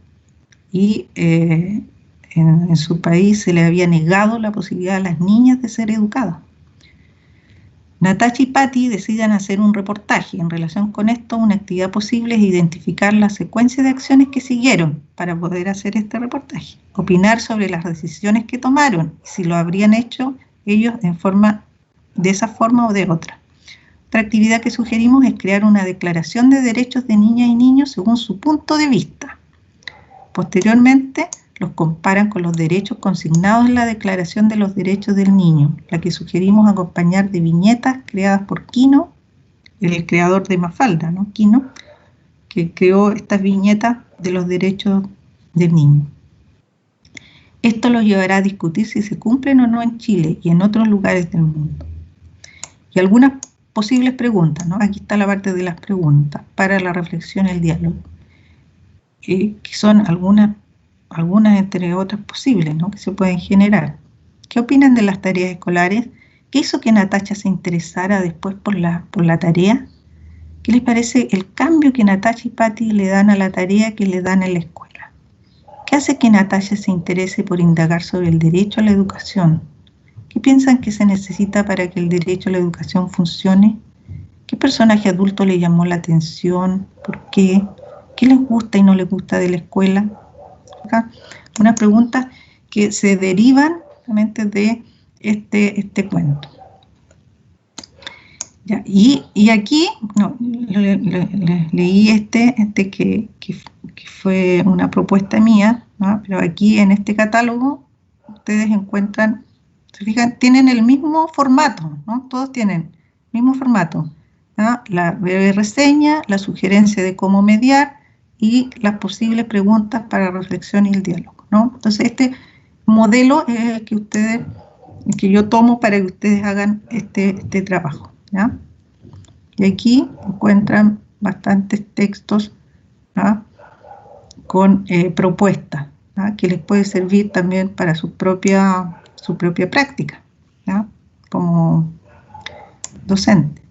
Y en su país se le había negado la posibilidad a las niñas de ser educadas. Natasha y Patty deciden hacer un reportaje. En relación con esto, una actividad posible es identificar la secuencia de acciones que siguieron para poder hacer este reportaje, opinar sobre las decisiones que tomaron y si lo habrían hecho ellos de esa forma o de otra. Otra actividad que sugerimos es crear una declaración de derechos de niñas y niños según su punto de vista. Posteriormente, los comparan con los derechos consignados en la Declaración de los Derechos del Niño, la que sugerimos acompañar de viñetas creadas por Kino, el creador de Mafalda, ¿no? Kino, que creó estas viñetas de los derechos del niño. Esto los llevará a discutir si se cumplen o no en Chile y en otros lugares del mundo. Y algunas posibles preguntas, ¿no? Aquí está la parte de las preguntas para la reflexión y el diálogo, que son algunas entre otras posibles, ¿no? Que se pueden generar. ¿Qué opinan de las tareas escolares? ¿Qué hizo que Natasha se interesara después por la tarea? ¿Qué les parece el cambio que Natasha y Patty le dan a la tarea que le dan en la escuela? ¿Qué hace que Natasha se interese por indagar sobre el derecho a la educación? ¿Qué piensan que se necesita para que el derecho a la educación funcione? ¿Qué personaje adulto le llamó la atención? ¿Por qué? ¿Qué les gusta y no les gusta de la escuela? Acá, unas preguntas que se derivan realmente de este cuento. Ya, y aquí leí que fue una propuesta mía, ¿no? Pero aquí en este catálogo ustedes encuentran, se fijan, tienen el mismo formato, ¿no? Todos tienen el mismo formato, ¿no? La breve reseña, la sugerencia de cómo mediar y las posibles preguntas para reflexión y el diálogo, ¿no? Entonces este modelo es el que yo tomo para que ustedes hagan este trabajo, ¿ya? Y aquí encuentran bastantes textos, ¿ya? Con propuestas, ¿ya? Que les puede servir también para su propia práctica, ¿ya? Como docente.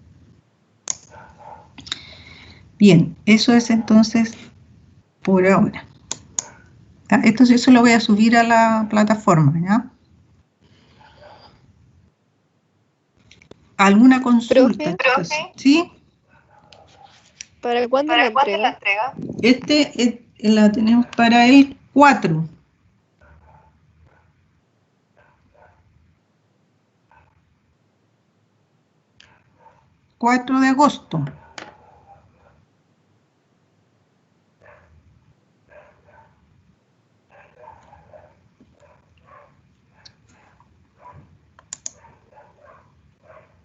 Bien, eso es entonces por ahora. ¿Ya? Eso lo voy a subir a la plataforma, ¿ya? ¿Alguna consulta? Profe, ¿Sí? ¿para cuándo la entrega? La tenemos para el 4. 4 de agosto.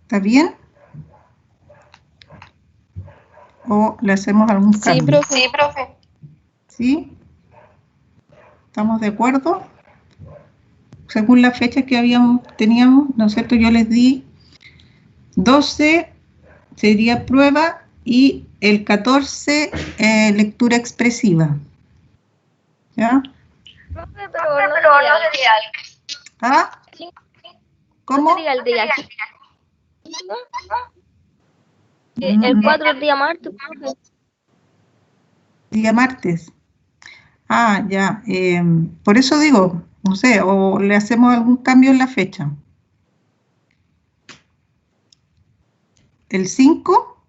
¿Está bien? ¿O le hacemos algún cambio? Sí, profe. ¿Sí? ¿Estamos de acuerdo? Según la fecha que teníamos, ¿no es cierto? Yo les di 12 sería prueba y el 14 lectura expresiva. ¿Ya? Profe, pero no sería ¿Ah? ¿Cómo? ¿No sería el día 15? El 4 es día martes, profe. Día martes. Ah, ya. Por eso digo, no sé, o le hacemos algún cambio en la fecha. ¿El 5?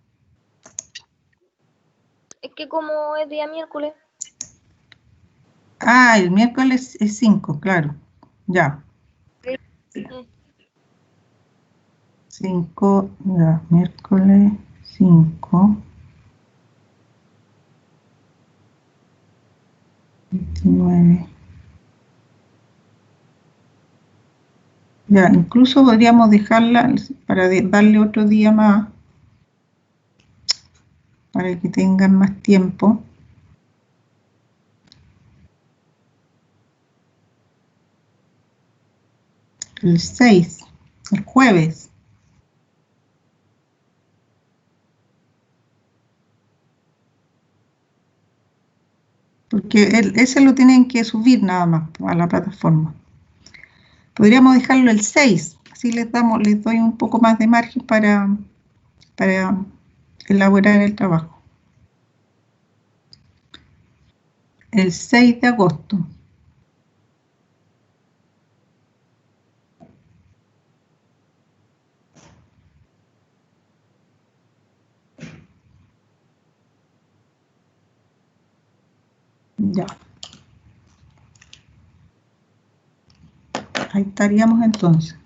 Es que como es día miércoles. Ah, el miércoles es 5, claro. Ya. 5, ya, miércoles 5. 29. Ya, incluso podríamos dejarla para darle otro día más, para que tengan más tiempo. El 6, el jueves. porque ese lo tienen que subir nada más a la plataforma. Podríamos dejarlo el 6, así les doy un poco más de margen para elaborar el trabajo. El 6 de agosto. Ya. Ahí estaríamos entonces.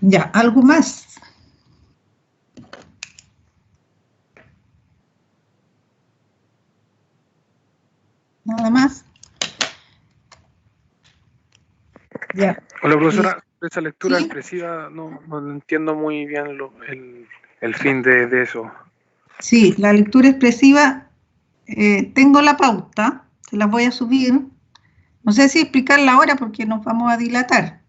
Ya, ¿algo más? ¿Nada más? Ya. Hola, profesora. Esa lectura ¿Sí? expresiva no entiendo muy bien el fin de eso. Sí, la lectura expresiva, tengo la pauta, se la voy a subir. No sé si explicarla ahora porque nos vamos a dilatar.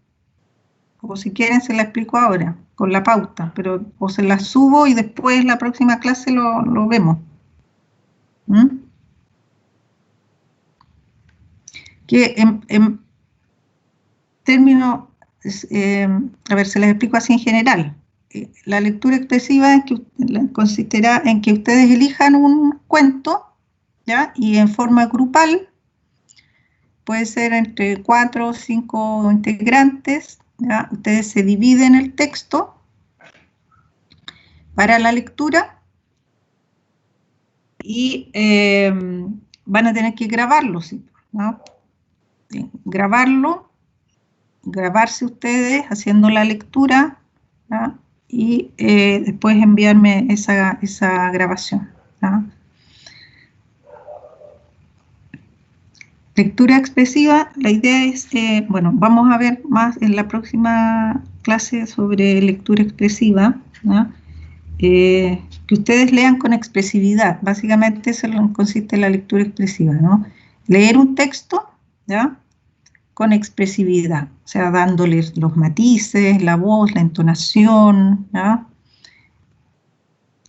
O si quieren se la explico ahora, con la pauta, pero o se la subo y después la próxima clase lo vemos. ¿Mm? Que en términos, a ver, se las explico así en general. La lectura expresiva consistirá en que ustedes elijan un cuento, ¿ya? Y en forma grupal, puede ser entre 4 o 5 integrantes, ¿ya? Ustedes se dividen el texto para la lectura y van a tener que grabarlo, ¿sí? ¿No? Grabarse ustedes haciendo la lectura, ¿ya? Y después enviarme esa grabación, ¿ya? Lectura expresiva, la idea es, bueno, vamos a ver más en la próxima clase sobre lectura expresiva, ¿ya? Que ustedes lean con expresividad, básicamente eso consiste en la lectura expresiva, ¿no? Leer un texto, ¿ya? Con expresividad, o sea, dándoles los matices, la voz, la entonación, ¿ya?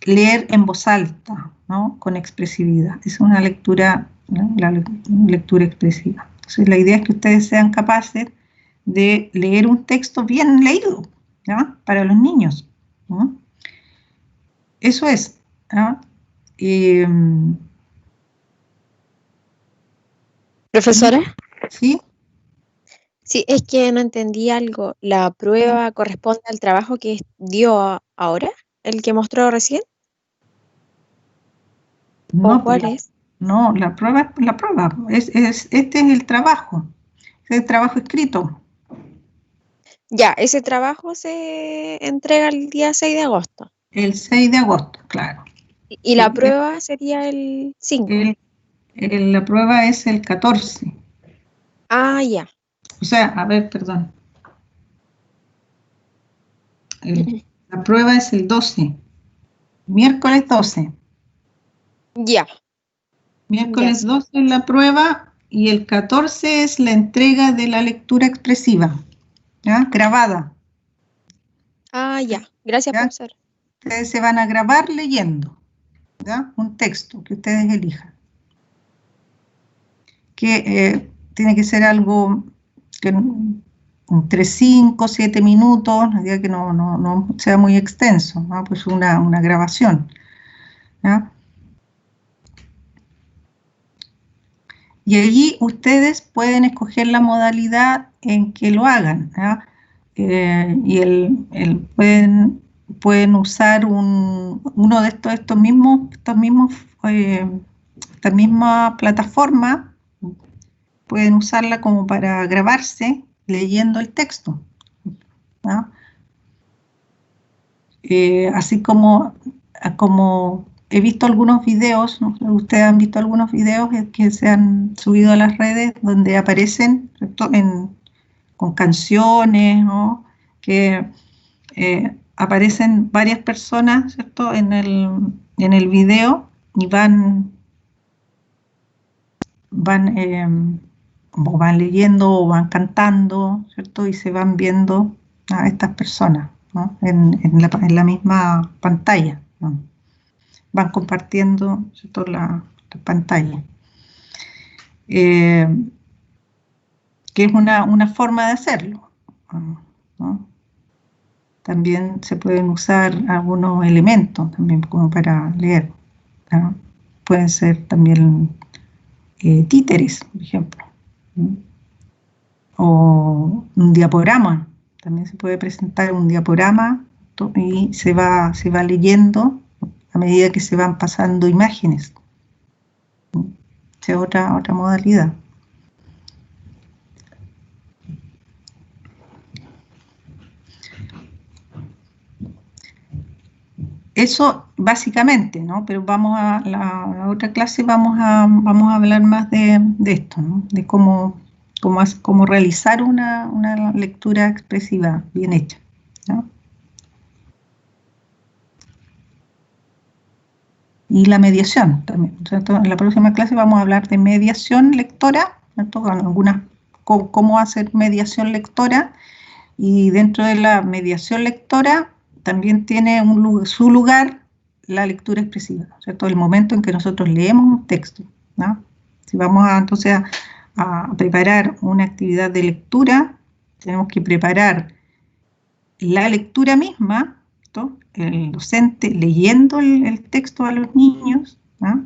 Leer en voz alta, ¿no? Con expresividad. Es una lectura, ¿no? La lectura expresiva. Entonces, la idea es que ustedes sean capaces de leer un texto bien leído, ¿ya? Para los niños, ¿no? Eso es, ¿no? Profesora, ¿Sí? sí, es que no entendí algo. ¿La prueba corresponde al trabajo que dio ahora, el que mostró recién? ¿O No, cuál es? no, la prueba es la prueba. Este es el trabajo. Es el trabajo escrito. Ya, ese trabajo se entrega el día 6 de agosto. El 6 de agosto, claro. Y la prueba sería el 5. La prueba es el 14. Ah, ya. O sea, a ver, perdón. La prueba es el 12. Miércoles 12. Ya. Miércoles Ya. 12 es la prueba y el 14 es la entrega de la lectura expresiva, ¿ya? Grabada. Ah, ya. Gracias, ¿Ya? profesor. Ustedes se van a grabar leyendo, ¿ya? Un texto que ustedes elijan. Que tiene que ser algo que entre 5 o 7 minutos, ya que no sea muy extenso, ¿no? Pues una grabación, ¿ya? Y allí ustedes pueden escoger la modalidad en que lo hagan, ¿ya? Y pueden usar uno de esta misma plataforma, pueden usarla como para grabarse leyendo el texto, ¿no? Así como he visto algunos videos, ¿no? Ustedes han visto algunos videos que se han subido a las redes donde aparecen, ¿cierto? Con canciones, ¿no? Que aparecen varias personas, ¿cierto? En el video y van leyendo o van cantando, ¿cierto? Y se van viendo a estas personas, ¿no? En la misma pantalla, ¿no? van compartiendo, ¿cierto?, la pantalla. Que es una forma de hacerlo, ¿no? También se pueden usar algunos elementos también como para leer, ¿no? Pueden ser también títeres, por ejemplo, ¿no? O un diaporama. También se puede presentar un diaporama y se va leyendo a medida que se van pasando imágenes. Esa es otra modalidad. Eso básicamente, ¿no? Pero vamos a la otra clase, vamos a hablar más de esto, ¿no? De cómo realizar una lectura expresiva bien hecha, ¿no? Y la mediación también, ¿cierto? En la próxima clase vamos a hablar de mediación lectora, ¿cierto? Con algunas, cómo hacer mediación lectora, y dentro de la mediación lectora también tiene su lugar la lectura expresiva, ¿cierto? El momento en que nosotros leemos un texto, ¿no? Si vamos entonces a preparar una actividad de lectura, tenemos que preparar la lectura misma, ¿no? El docente leyendo el texto a los niños, ¿no?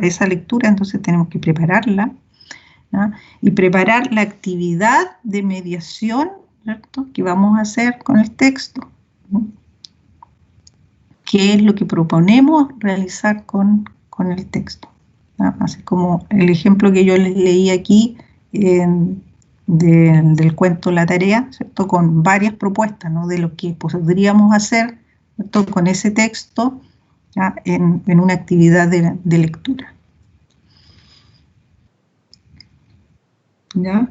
Esa lectura entonces tenemos que prepararla, ¿no? Y preparar la actividad de mediación, ¿cierto?, que vamos a hacer con el texto, ¿no? ¿Qué es lo que proponemos realizar con el texto? ¿No? Así como el ejemplo que yo les leí aquí del cuento La Tarea, ¿cierto?, con varias propuestas, ¿no?, de lo que podríamos hacer, ¿cierto?, con ese texto, ¿ya?, en una actividad de lectura. ¿Ya?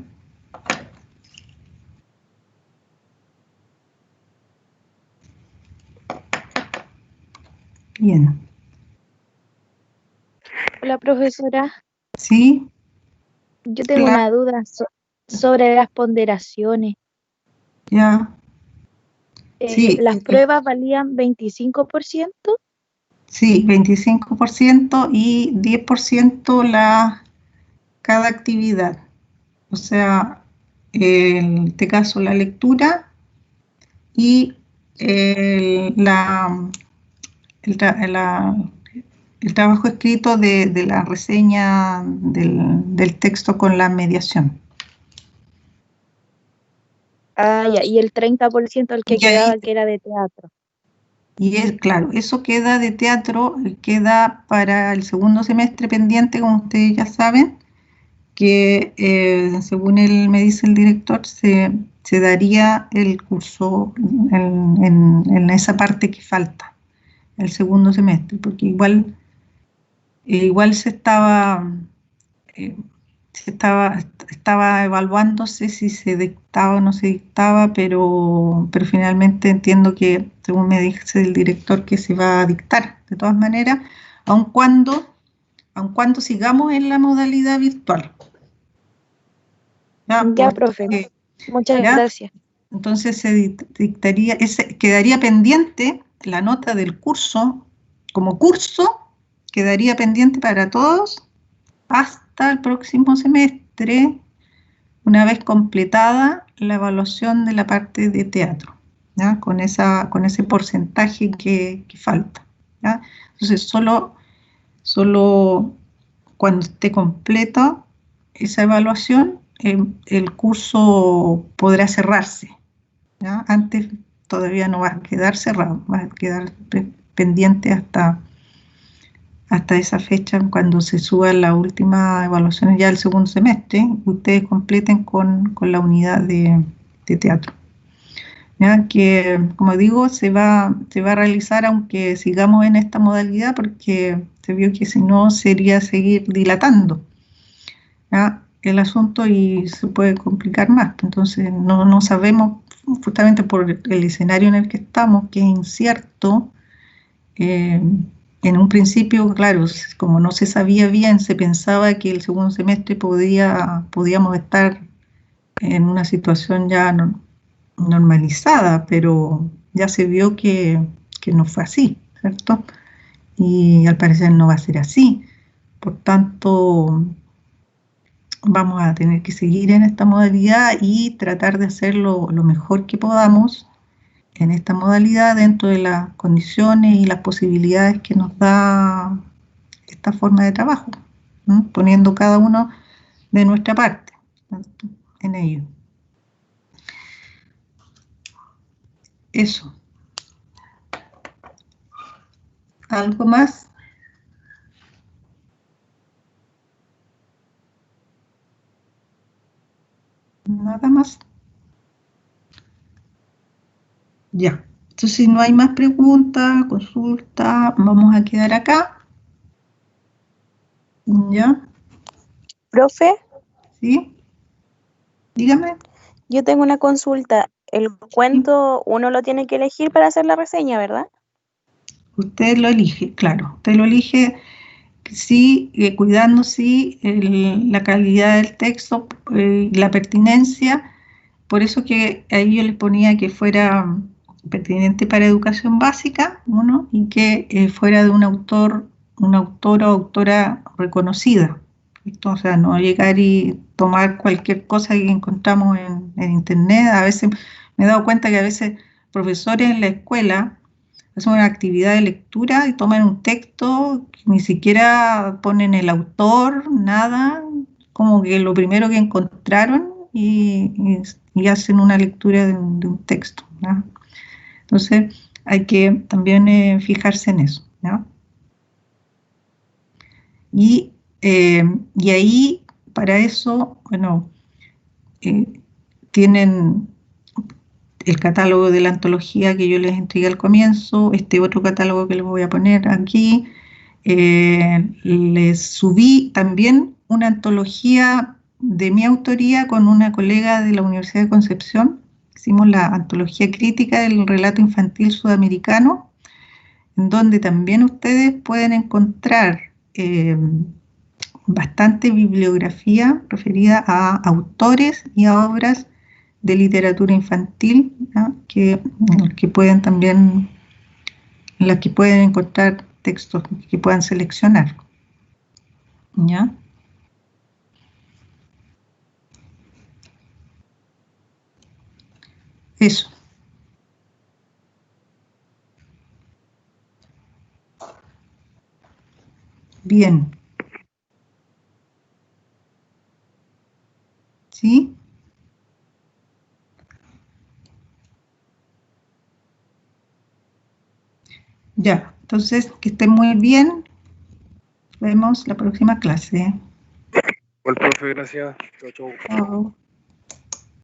Bien. Hola, profesora. ¿Sí? Yo tengo una duda sobre las ponderaciones. Ya. Sí, ¿Las pruebas valían 25%? Sí, 25% y 10% cada actividad. O sea, en este caso la lectura y el trabajo escrito de la reseña del texto con la mediación. Ah, ya, y el 30% el que Y ahí- quedaba, que era de teatro. Y claro, eso queda de teatro, queda para el segundo semestre pendiente, como ustedes ya saben, que según me dice el director, se daría el curso en esa parte que falta, el segundo semestre, porque igual eh, estaba evaluándose si se dictaba o no se dictaba, pero finalmente entiendo que, según me dice el director, que se va a dictar de todas maneras, aun cuando sigamos en la modalidad virtual. Ya, profe. Muchas gracias. Entonces se dictaría, quedaría pendiente la nota del curso, como curso, quedaría pendiente para todos hasta el próximo semestre, una vez completada la evaluación de la parte de teatro, ¿ya? Con ese porcentaje que falta, ¿ya? Entonces, solo cuando esté completa esa evaluación, el curso podrá cerrarse, ¿ya? Antes todavía no va a quedar cerrado, va a quedar pendiente hasta esa fecha, cuando se suban las últimas evaluaciones ya del segundo semestre, ustedes completen con la unidad de teatro. ¿Ya? Que, como digo, se va a realizar aunque sigamos en esta modalidad, porque se vio que si no sería seguir dilatando, ¿ya?, el asunto, y se puede complicar más. Entonces no sabemos, justamente por el escenario en el que estamos, que es incierto. En un principio, claro, como no se sabía bien, se pensaba que el segundo semestre podíamos estar en una situación ya normalizada, pero ya se vio que no fue así, ¿cierto? y al parecer no va a ser así. Por tanto, vamos a tener que seguir en esta modalidad y tratar de hacerlo lo mejor que podamos en esta modalidad dentro de las condiciones y las posibilidades que nos da esta forma de trabajo, ¿no? Poniendo cada uno de nuestra parte, ¿no?, en ello. Eso. ¿Algo más? Nada más. Ya. Entonces, si no hay más preguntas, consultas, vamos a quedar acá. ¿Ya? Profe, ¿Sí? Dígame. yo tengo una consulta. El cuento uno lo tiene que elegir para hacer la reseña, ¿verdad? Usted lo elige, claro. Usted lo elige, sí, cuidando, sí, la calidad del texto, la pertinencia. Por eso que ahí yo les ponía que fuera pertinente para educación básica, uno, y que fuera de un autor o autora reconocida. ¿Listo? O sea, no llegar y tomar cualquier cosa que encontramos en internet. A veces me he dado cuenta que a veces profesores en la escuela hacen una actividad de lectura y toman un texto, ni siquiera ponen el autor, nada, como que lo primero que encontraron y hacen una lectura de un texto, ¿no? Entonces hay que también fijarse en eso, ¿no? Y ahí, para eso, bueno, tienen el catálogo de la antología que yo les entregué al comienzo, este otro catálogo que les voy a poner aquí. Les subí también una antología de mi autoría con una colega de la Universidad de Concepción. Hicimos la antología crítica del relato infantil sudamericano, en donde también ustedes pueden encontrar bastante bibliografía referida a autores y a obras de literatura infantil, ¿no?, que pueden también, en las que pueden encontrar textos que puedan seleccionar. ¿Ya? Eso. Bien. ¿Sí? Ya. Entonces, que estén muy bien. Nos vemos la próxima clase. Bueno, profe, gracias. Chau, chau. Chao.